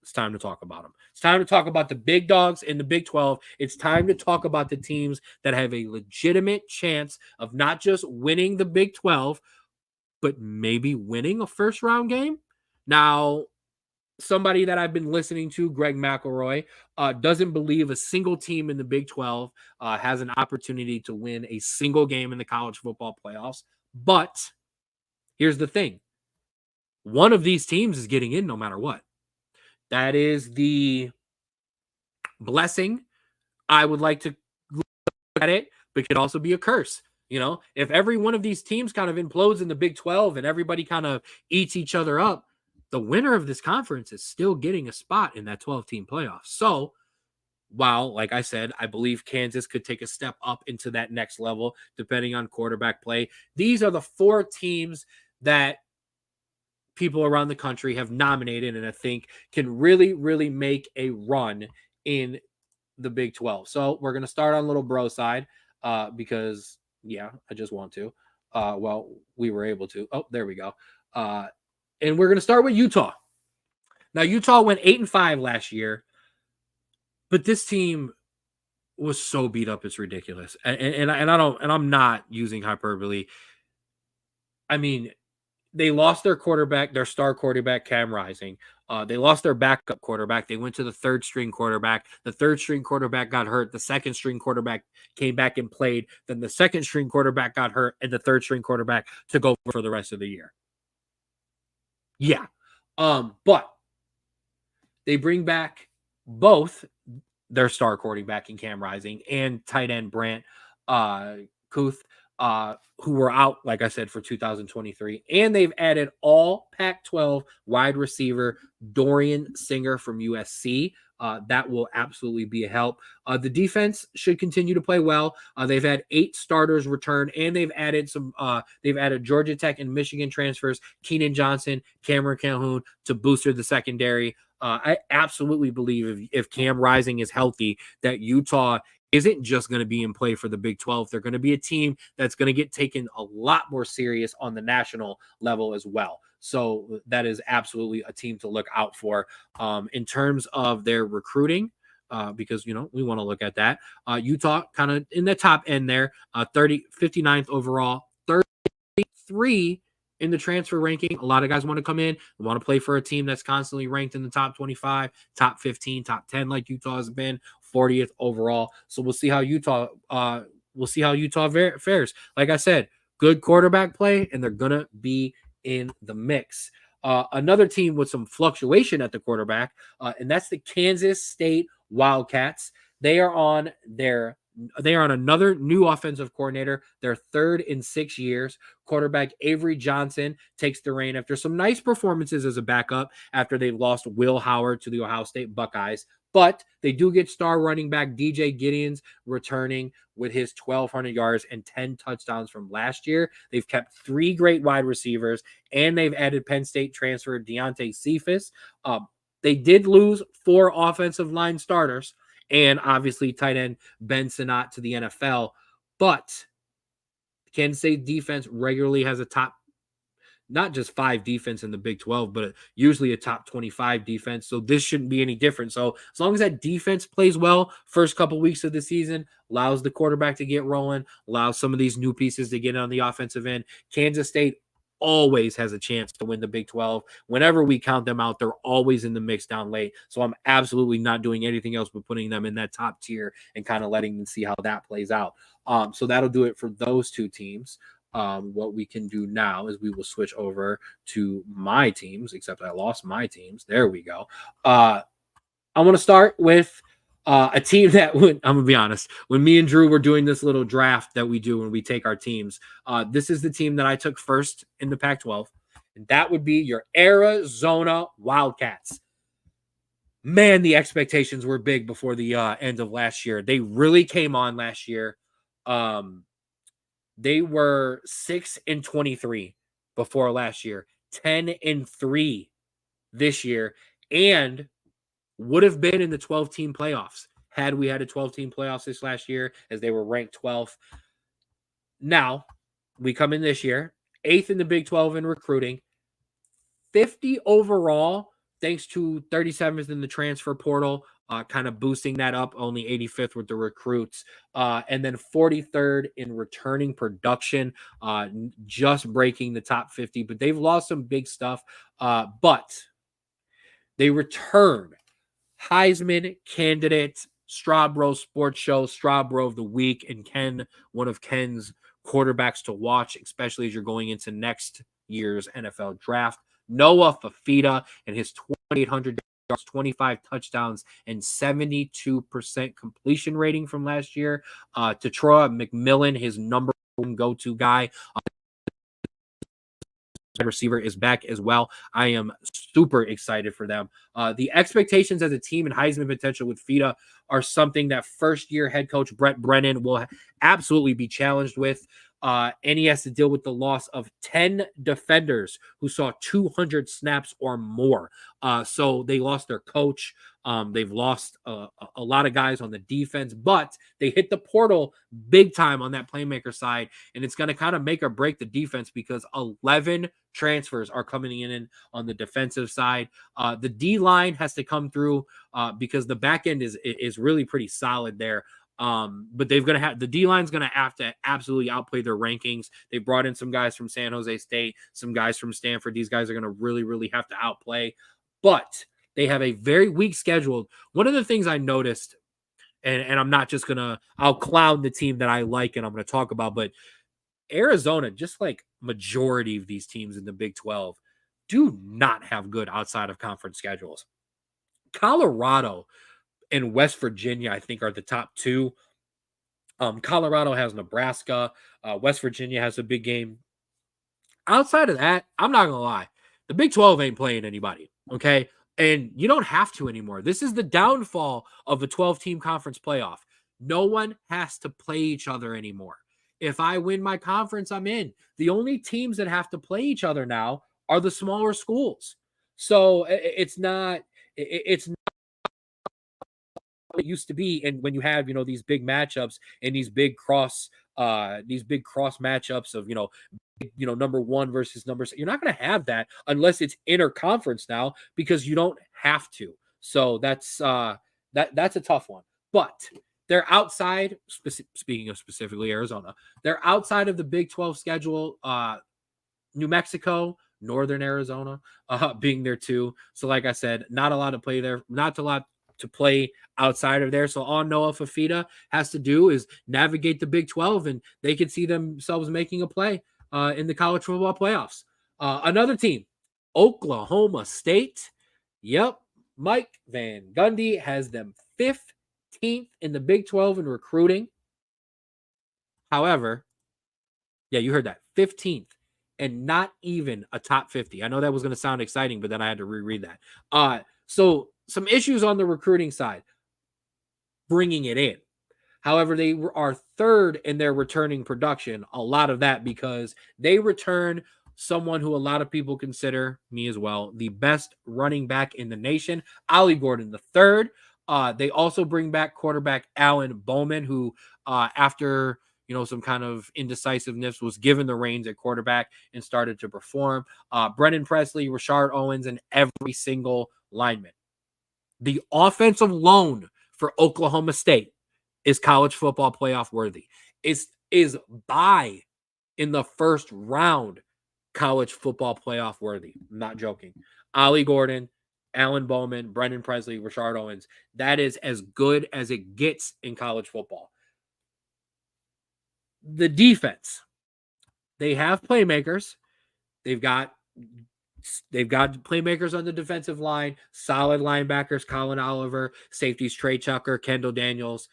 it's time to talk about them. It's time to talk about the big dogs in the Big 12. It's time to talk about the teams that have a legitimate chance of not just winning the Big 12, but maybe winning a first-round game. Now, somebody that I've been listening to, Greg McElroy, doesn't believe a single team in the Big 12 has an opportunity to win a single game in the college football playoffs. But here's the thing. One of these teams is getting in no matter what. That is the blessing. I would like to look at it, but it could also be a curse. You know, if every one of these teams kind of implodes in the Big 12 and everybody kind of eats each other up, the winner of this conference is still getting a spot in that 12-team playoff. So, while, like I said, I believe Kansas could take a step up into that next level, depending on quarterback play, these are the four teams that people around the country have nominated and I think can really, really make a run in the Big 12. So, we're going to start on little bro side because, yeah, I just want to. Well, we were able to. Oh, there we go. And we're going to start with Utah. Now, Utah went 8-5 last year, but this team was so beat up, it's ridiculous. And I'm not using hyperbole. I mean, they lost their quarterback, their star quarterback, Cam Rising. They lost their backup quarterback. They went to the third string quarterback. The third string quarterback got hurt. The second string quarterback came back and played. Then the second string quarterback got hurt, and the third string quarterback took over for the rest of the year. Yeah. But they bring back both their star quarterback in Cam Rising and tight end Brant Kuth, who were out, like I said, for 2023. And they've added all Pac-12 wide receiver Dorian Singer from USC. That will absolutely be a help. The defense should continue to play well. They've had 8 starters return, and they've added some. They've added Georgia Tech and Michigan transfers, Keenan Johnson, Cameron Calhoun, to booster the secondary. I absolutely believe if Cam Rising is healthy, that Utah isn't just going to be in play for the Big 12. They're going to be a team that's going to get taken a lot more serious on the national level as well. So that is absolutely a team to look out for. In terms of their recruiting, because, we want to look at that. Utah kind of in the top end there, 59th overall, 33 in the transfer ranking. A lot of guys want to come in, want to play for a team that's constantly ranked in the top 25, top 15, top 10, like Utah has been, 40th overall. So we'll see how Utah fares. Like I said, good quarterback play, and they're gonna be in the mix. Another team with some fluctuation at the quarterback, and that's the Kansas State Wildcats. They are on another new offensive coordinator, their third in 6 years. Quarterback Avery Johnson takes the reign after some nice performances as a backup after they lost Will Howard to the Ohio State Buckeyes. But they do get star running back DJ Gideons returning with his 1,200 yards and 10 touchdowns from last year. They've kept 3 great wide receivers, and they've added Penn State transfer Deontay Cephas. They did lose 4 offensive line starters, and obviously tight end Ben Sinnott to the NFL. But Kansas State defense regularly has a top, not just 5 defense in the Big 12, but usually a top 25 defense. So this shouldn't be any different. So as long as that defense plays well first couple weeks of the season, allows the quarterback to get rolling, allows some of these new pieces to get on the offensive end, Kansas State always has a chance to win the Big 12. Whenever we count them out, they're always in the mix down late. So I'm absolutely not doing anything else but putting them in that top tier and kind of letting them see how that plays out. So that'll do it for those 2 teams. What we can do now is we will switch over to my teams, except I lost my teams. There we go. I want to start with a team that I'm going to be honest, when me and Drew were doing this little draft that we do when we take our teams, this is the team that I took first in the Pac-12, and that would be your Arizona Wildcats. Man, the expectations were big before the end of last year. They really came on last year. They were 6-23 before last year, 10-3 this year, and would have been in the 12-team playoffs had we had a 12-team playoffs this last year, as they were ranked 12th. Now, we come in this year, 8th in the Big 12 in recruiting, 50 overall, thanks to 37th in the transfer portal, kind of boosting that up, only 85th with the recruits, and then 43rd in returning production, just breaking the top 50. But they've lost some big stuff, but they return Heisman candidate, Straub Sports Show, Straub of the Week, and Ken, one of Ken's quarterbacks to watch, especially as you're going into next year's NFL draft. Noah Fafita and his 2,800 yards, 25 touchdowns, and 72% completion rating from last year. To Troy McMillan, his number 1 go-to guy. Receiver is back as well. I am super excited for them. The expectations as a team and Heisman potential with Fita are something that first-year head coach Brett Brennan will absolutely be challenged with. And he has to deal with the loss of 10 defenders who saw 200 snaps or more. So they lost their coach. They've lost a lot of guys on the defense, but they hit the portal big time on that playmaker side, and it's going to kind of make or break the defense because 11 transfers are coming in on the defensive side. The D-line has to come through because the back end is really pretty solid there. But the D-line's going to have to absolutely outplay their rankings. They brought in some guys from San Jose State, some guys from Stanford. These guys are going to really, really have to outplay, but they have a very weak schedule. One of the things I noticed, and I'm not just I'll clown the team that I like and I'm going to talk about, but Arizona, just like majority of these teams in the Big 12, do not have good outside of conference schedules. Colorado and West Virginia, I think, are the top two. Colorado has Nebraska. West Virginia has a big game. Outside of that, I'm not going to lie. The Big 12 ain't playing anybody, okay? And you don't have to anymore. This is the downfall of the 12-team conference playoff. No one has to play each other anymore. If I win my conference, I'm in. The only teams that have to play each other now are the smaller schools. So it's not it used to be. And when you have, these big matchups and these big cross matchups of, number one versus number, you're not going to have that unless it's interconference now, because you don't have to. So that's a tough one. But they're outside, speaking of specifically Arizona, they're outside of the Big 12 schedule. New Mexico, Northern Arizona being there too. So like I said, not a lot to play there, not a lot to play outside of there. So all Noah Fafita has to do is navigate the Big 12, and they can see themselves making a play in the college football playoffs. Another team, Oklahoma State. Yep, Mike Van Gundy has them 15th in the Big 12 in recruiting. However, yeah, you heard that, 15th. And not even a top 50. I know that was going to sound exciting, but then I had to reread that. So some issues on the recruiting side, bringing it in. However, they are third in their returning production. A lot of that because they return someone who a lot of people consider, me as well, the best running back in the nation, Ollie Gordon the third. They also bring back quarterback Alan Bowman, who after some kind of indecisiveness was given the reins at quarterback and started to perform. Brennan Presley, Rashard Owens, and every single lineman. The offensive loan for Oklahoma State is college football playoff worthy. Is bye in the first round college football playoff worthy. I'm not joking. Ollie Gordon, Alan Bowman, Brendan Presley, Rashard Owens. That is as good as it gets in college football. The defense, they have playmakers. They've got playmakers on the defensive line, solid linebackers, Colin Oliver, safeties, Trey Tucker, Kendall Daniels.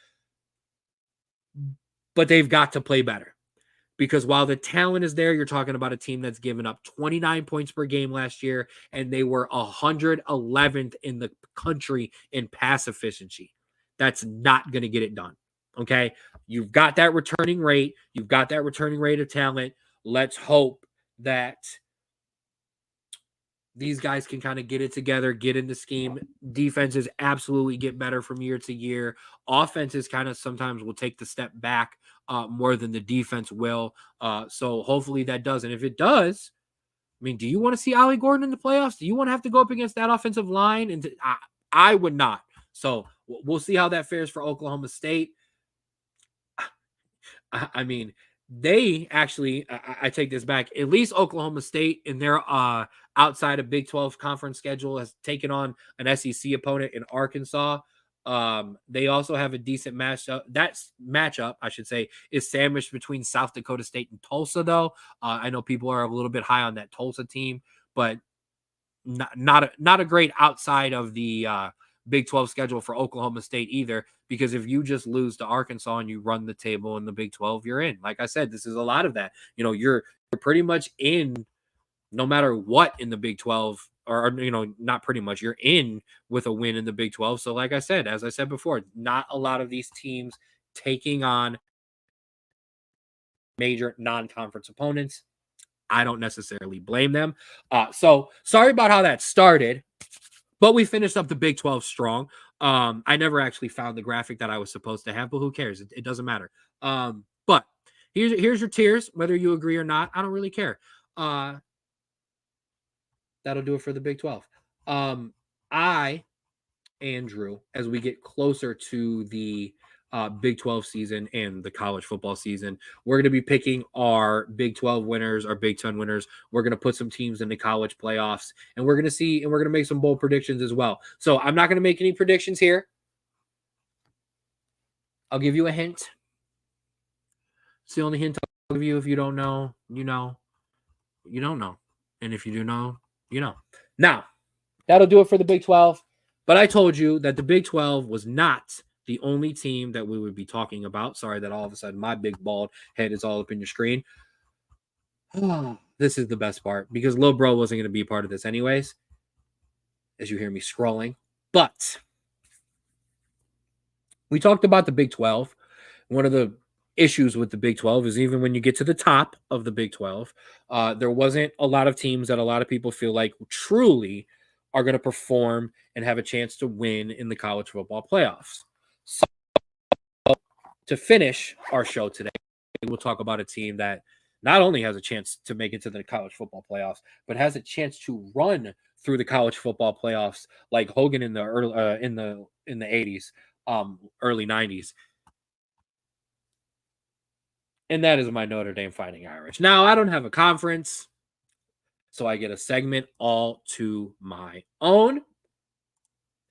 But they've got to play better, because while the talent is there, you're talking about a team that's given up 29 points per game last year, and they were 111th in the country in pass efficiency. That's not going to get it done. Okay. You've got that returning rate. You've got that returning rate of talent. Let's hope that these guys can kind of get it together, get in the scheme. Defenses absolutely get better from year to year. Offenses kind of sometimes will take the step back more than the defense will. So hopefully that does. And if it does, I mean, do you want to see Ollie Gordon in the playoffs? Do you want to have to go up against that offensive line? And I would not. So we'll see how that fares for Oklahoma State. I mean, they actually, I take this back. At least Oklahoma State in their outside of Big 12 conference schedule has taken on an SEC opponent in Arkansas. They also have a decent matchup. That matchup, I should say, is sandwiched between South Dakota State and Tulsa, though. I know people are a little bit high on that Tulsa team, but not a great outside of the Big 12 schedule for Oklahoma State either, because if you just lose to Arkansas and you run the table in the Big 12, you're in. Like I said, this is a lot of that. You're pretty much in no matter what in the Big 12, or not pretty much, you're in with a win in the Big 12. So like I said, as I said before, not a lot of these teams taking on major non-conference opponents. I don't necessarily blame them. So sorry about how that started. But we finished up the Big 12 strong. I never actually found the graphic that I was supposed to have, but who cares? It doesn't matter. But here's your tiers, whether you agree or not. I don't really care. That'll do it for the Big 12. Andrew, as we get closer to the Big 12 season and the college football season, we're going to be picking our Big 12 winners, our Big 10 winners. We're going to put some teams in the college playoffs, and we're going to see, and we're going to make some bold predictions as well. So I'm not going to make any predictions here. I'll give you a hint. It's the only hint I'll give you. If you don't know, you don't know. And if you do know, Now, that'll do it for the Big 12. But I told you that the Big 12 was not the only team that we would be talking about. Sorry that all of a sudden my big bald head is all up in your screen. This is the best part because Lil Bro wasn't going to be a part of this anyways, as you hear me scrolling. But we talked about the Big 12. One of the issues with the Big 12 is even when you get to the top of the Big 12, there wasn't a lot of teams that a lot of people feel like truly are going to perform and have a chance to win in the college football playoffs. So to finish our show today, we'll talk about a team that not only has a chance to make it to the college football playoffs, but has a chance to run through the college football playoffs like Hogan in the early in the 80s, early 90s. And that is my Notre Dame Fighting Irish. Now, I don't have a conference, so I get a segment all to my own,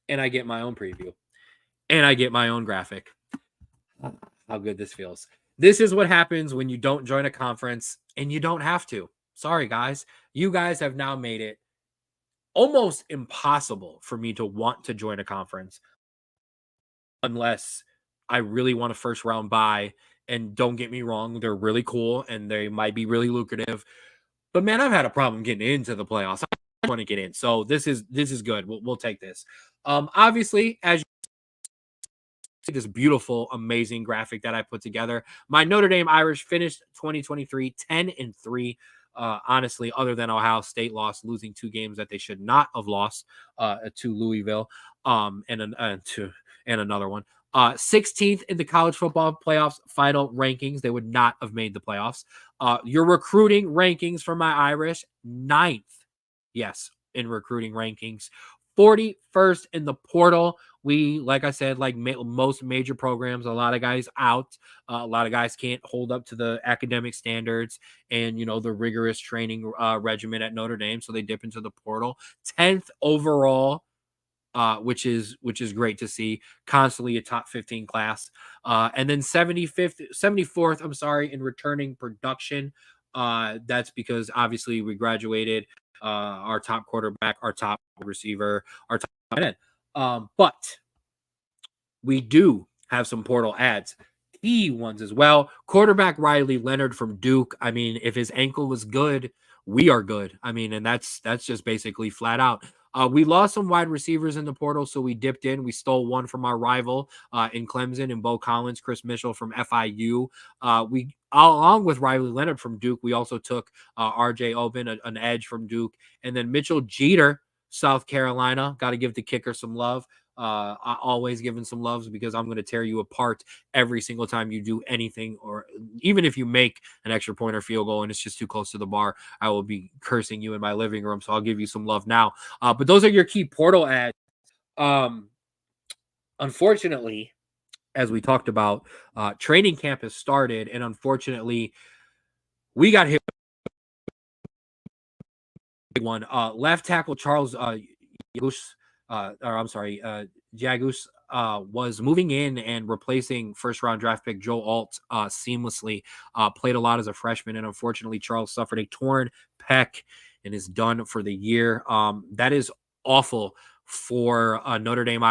and I get my own preview, and I get my own graphic. How good this feels. This is what happens when you don't join a conference, and you don't have to. Sorry, guys. You guys have now made it almost impossible for me to want to join a conference unless I really want a first round bye. And don't get me wrong, they're really cool and they might be really lucrative. But man, I've had a problem getting into the playoffs. I want to get in. So this is good. We'll take this. Obviously, as you see this beautiful, amazing graphic that I put together, my Notre Dame Irish finished 2023 10-3. Honestly, other than Ohio State losing 2 games that they should not have lost to Louisville, and another one. 16th in the college football playoffs final rankings. They would not have made the playoffs. Your recruiting rankings for my Irish, 9th. Yes, in recruiting rankings. 41st in the portal. We, like I said, like most major programs, a lot of guys out. A lot of guys can't hold up to the academic standards and, the rigorous training regimen at Notre Dame. So they dip into the portal. 10th overall. Which is great to see. Constantly a top 15 class, and then 74th. I'm sorry, in returning production. That's because obviously we graduated our top quarterback, our top receiver, our top end. But we do have some portal ads, key ones as well. Quarterback Riley Leonard from Duke. I mean, if his ankle was good, we are good. I mean, and that's just basically flat out. We lost some wide receivers in the portal, so we dipped in. We stole one from our rival in Clemson, and Bo Collins, Chris Mitchell from FIU. We, along with Riley Leonard from Duke, we also took RJ Oben, an edge from Duke, and then Mitchell Jeter, South Carolina. Got to give the kicker some love. Always giving some loves because I'm going to tear you apart every single time you do anything, or even if you make an extra point or field goal and it's just too close to the bar, I will be cursing you in my living room. So I'll give you some love now. But those are your key portal ads. Unfortunately, as we talked about, training camp has started, and unfortunately, we got hit. One left tackle Charles Jagus was moving in and replacing first-round draft pick Joe Alt seamlessly. Played a lot as a freshman, and unfortunately, Charles suffered a torn pec and is done for the year. That is awful for a Notre Dame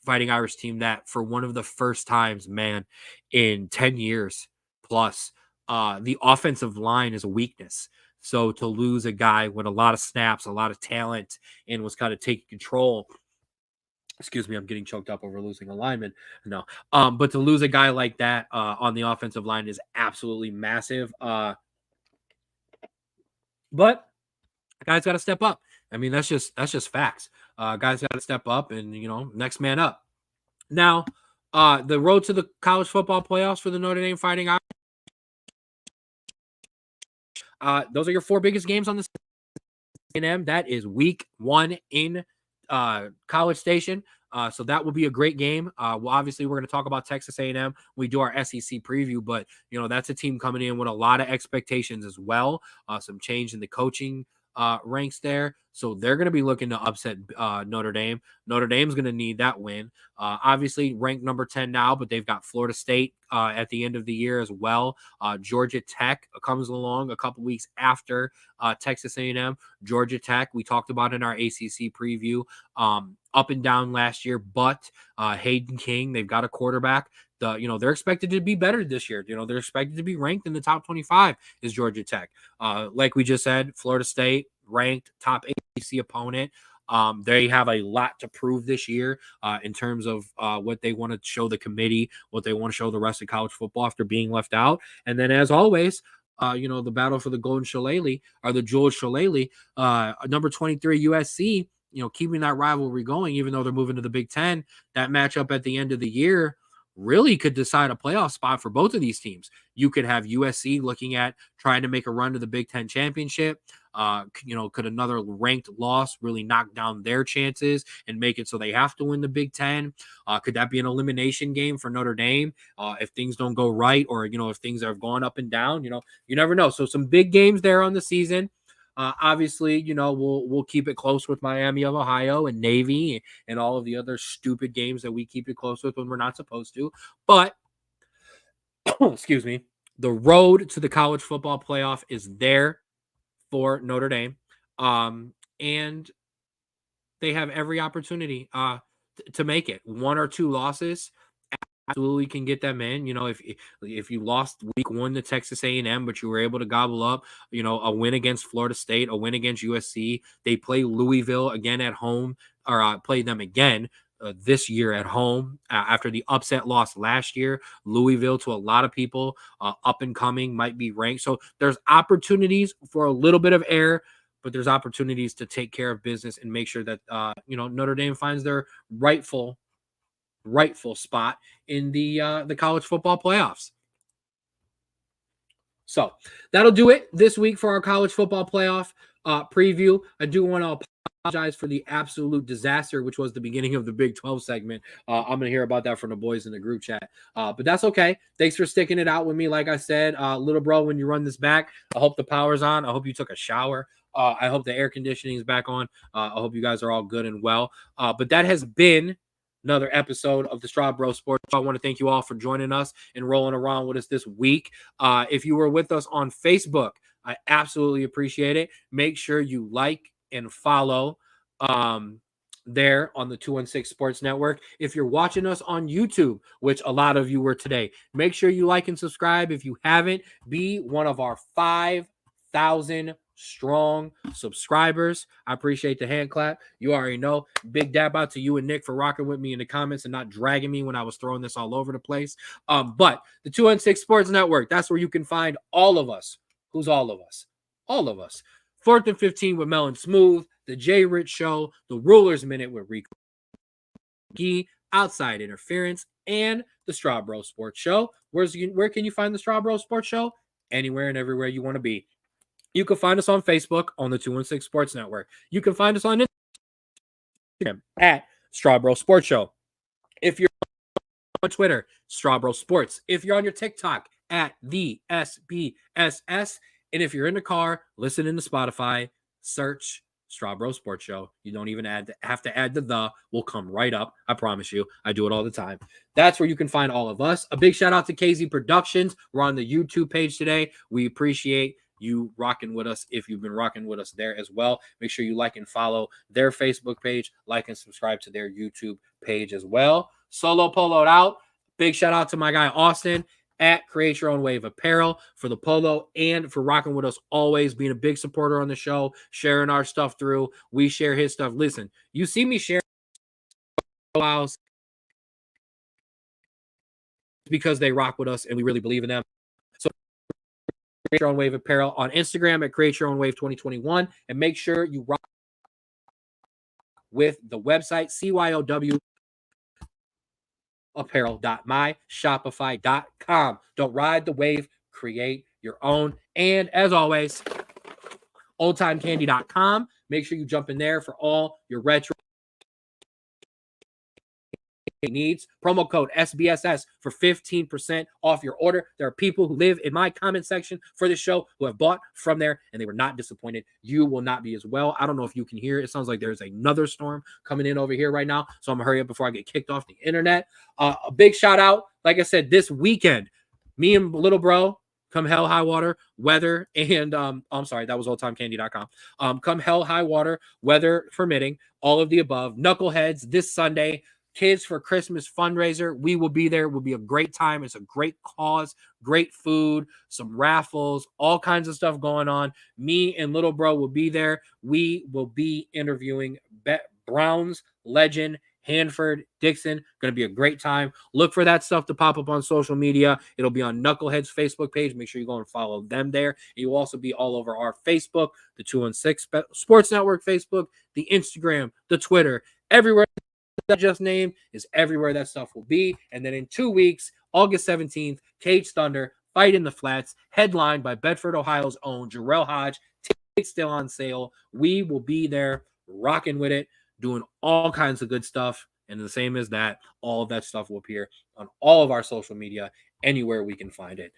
Fighting Irish team that for one of the first times, man, in 10 years plus, the offensive line is a weakness. So to lose a guy with a lot of snaps, a lot of talent, and was kind of taking control. Excuse me, I'm getting choked up over losing a lineman. No, but to lose a guy like that on the offensive line is absolutely massive. But guys got to step up. I mean, that's just facts. Guys got to step up, and next man up. Now, the road to the college football playoffs for the Notre Dame Fighting Irish. Those are your 4 biggest games on the A&M. That is week 1 in College Station. So that will be a great game. Well, obviously, we're going to talk about Texas A&M. We do our SEC preview, but that's a team coming in with a lot of expectations as well. Some change in the coaching ranks there. So they're going to be looking to upset Notre Dame. Notre Dame's going to need that win. Obviously, ranked number 10 now, but they've got Florida State at the end of the year as well. Georgia Tech comes along a couple weeks after Texas A&M. Georgia Tech, we talked about in our ACC preview, up and down last year, but Hayden King, they've got a quarterback. They're expected to be better this year. They're expected to be ranked in the top 25 is Georgia Tech. Like we just said, Florida State ranked top ACC opponent. They have a lot to prove this year in terms of what they want to show the committee, what they want to show the rest of college football after being left out. And then, as always, the battle for the golden shillelagh or the jeweled shillelagh, number 23 USC, keeping that rivalry going, even though they're moving to the Big Ten. That matchup at the end of the year really could decide a playoff spot for both of these teams. You could have USC looking at trying to make a run to the Big Ten championship. Could another ranked loss really knock down their chances and make it so they have to win the Big Ten? Could that be an elimination game for Notre Dame if things don't go right, or if things are going up and down? You never know. So some big games there on the season. Obviously, we'll keep it close with Miami of Ohio and Navy and all of the other stupid games that we keep it close with when we're not supposed to. But, excuse me, the road to the college football playoff is there for Notre Dame. And they have every opportunity to make it. 1 or 2 losses absolutely can get them in. If you lost week 1 to Texas A&M, but you were able to gobble up, a win against Florida State, a win against USC. They play Louisville again at home, or play them again this year at home after the upset loss last year. Louisville, to a lot of people, up and coming, might be ranked. So there's opportunities for a little bit of air, but there's opportunities to take care of business and make sure that Notre Dame finds their rightful spot in the college football playoffs. So that'll do it this week for our college football playoff preview. I do want to apologize for the absolute disaster, which was the beginning of the Big 12 segment. I'm going to hear about that from the boys in the group chat. But that's okay. Thanks for sticking it out with me. Like I said, little bro, when you run this back, I hope the power's on. I hope you took a shower. I hope the air conditioning is back on. I hope you guys are all good and well. But that has been another episode of the Straub Bro Sports. I want to thank you all for joining us and rolling around with us this week. If you were with us on Facebook, I absolutely appreciate it. Make sure you like and follow there on the 216 Sports Network. If you're watching us on YouTube, which a lot of you were today, make sure you like and subscribe. If you haven't, be one of our 5,000 strong subscribers. I appreciate the hand clap. You already know. Big dab out to you and Nick for rocking with me in the comments and not dragging me when I was throwing this all over the place. But the 216 Sports Network, that's where you can find all of us. Who's all of us? All of us. 4th and 15 with Mel and Smooth, the Jay Rich Show, the Ruler's Minute with Rico Gee, Outside Interference, and the Straub Bro Sports Show. Where can you find the Straub Bro Sports Show? Anywhere and everywhere you want to be. You can find us on Facebook on the 216 Sports Network. You can find us on Instagram at Straub Bro Sports Show. If you're on Twitter, Straub Bro Sports. If you're on your TikTok, at the SBSS. And if you're in the car, listening to Spotify, search Straub Bro Sports Show. You don't even have to add the. Will come right up. I promise you. I do it all the time. That's where you can find all of us. A big shout out to KZ Productions. We're on the YouTube page today. We appreciate you rocking with us. If you've been rocking with us there as well, make sure you like and follow their Facebook page, like and subscribe to their YouTube page as well. Solo poloed out. Big shout out to my guy Austin at Create Your Own Wave Apparel for the polo and for rocking with us always, being a big supporter on the show, sharing our stuff through. We share his stuff. Listen, you see me share because they rock with us and we really believe in them. So Create Your Own Wave Apparel on Instagram at Create Your Own Wave 2021, and make sure you rock with the website CYOW apparel.myshopify.com. Don't ride the wave, create your own. And as always, oldtimecandy.com. Make sure you jump in there for all your retro needs. Promo code SBSS for 15% off your order. There are people who live in my comment section for this show who have bought from there and they were not disappointed. You will not be as well. I don't know if you can hear it. It sounds like there's another storm coming in over here right now. So I'm gonna hurry up before I get kicked off the internet. A big shout out, like I said, this weekend, me and little bro, come hell high water, weather, and I'm sorry, that was oldtimecandy.com. Come hell high water, weather permitting, all of the above. Knuckleheads this Sunday. Kids for Christmas fundraiser. We will be there. It will be a great time. It's a great cause, great food, some raffles, all kinds of stuff going on. Me and little bro will be there. We will be interviewing Browns legend Hanford Dixon. Going to be a great time. Look for that stuff to pop up on social media. It'll be on Knucklehead's Facebook page. Make sure you go and follow them there. You'll also be all over our Facebook, the 216 Sports Network Facebook, the Instagram, the Twitter, everywhere that just named is everywhere that stuff will be. And then in 2 weeks, August 17th, Cage Thunder, Fight in the Flats, headlined by Bedford, Ohio's own Jarrell Hodge. Tickets still on sale. We will be there rocking with it, doing all kinds of good stuff. And the same as that, all of that stuff will appear on all of our social media, anywhere we can find it.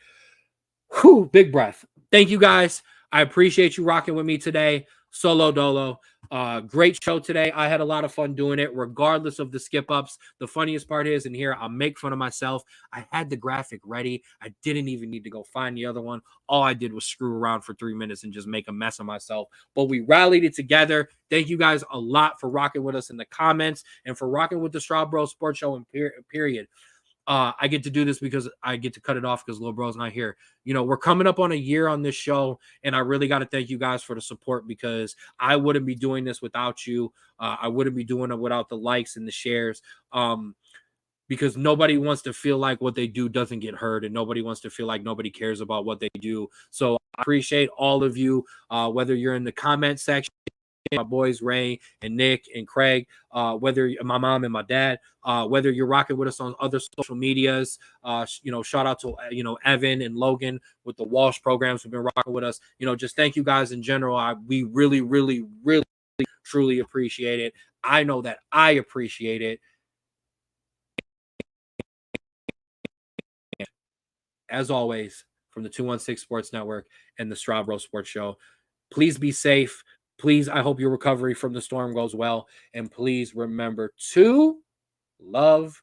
Whew, big breath. Thank you guys. I appreciate you rocking with me today. Solo Dolo. Great show today. I had a lot of fun doing it, regardless of the skip ups. The funniest part is, in here, I'll make fun of myself. I had the graphic ready. I didn't even need to go find the other one. All I did was screw around for 3 minutes and just make a mess of myself. But we rallied it together. Thank you guys a lot for rocking with us in the comments and for rocking with the Straub Bros Sports Show in period. I get to do this because I get to cut it off because little bro's not here. You know, we're coming up on a year on this show, and I really got to thank you guys for the support because I wouldn't be doing this without you. I wouldn't be doing it without the likes and the shares. Because nobody wants to feel like what they do doesn't get heard, and nobody wants to feel like nobody cares about what they do. So I appreciate all of you, whether you're in the comment section, my boys Ray and Nick and Craig, whether my mom and my dad, whether you're rocking with us on other social medias, shout out to Evan and Logan with the Walsh programs who've been rocking with us. Just thank you guys in general. We really, really, really, truly appreciate it. I know that I appreciate it. As always, from the 216 Sports Network and the Straub Bros Sports Show, please be safe. Please, I hope your recovery from the storm goes well. And please remember to love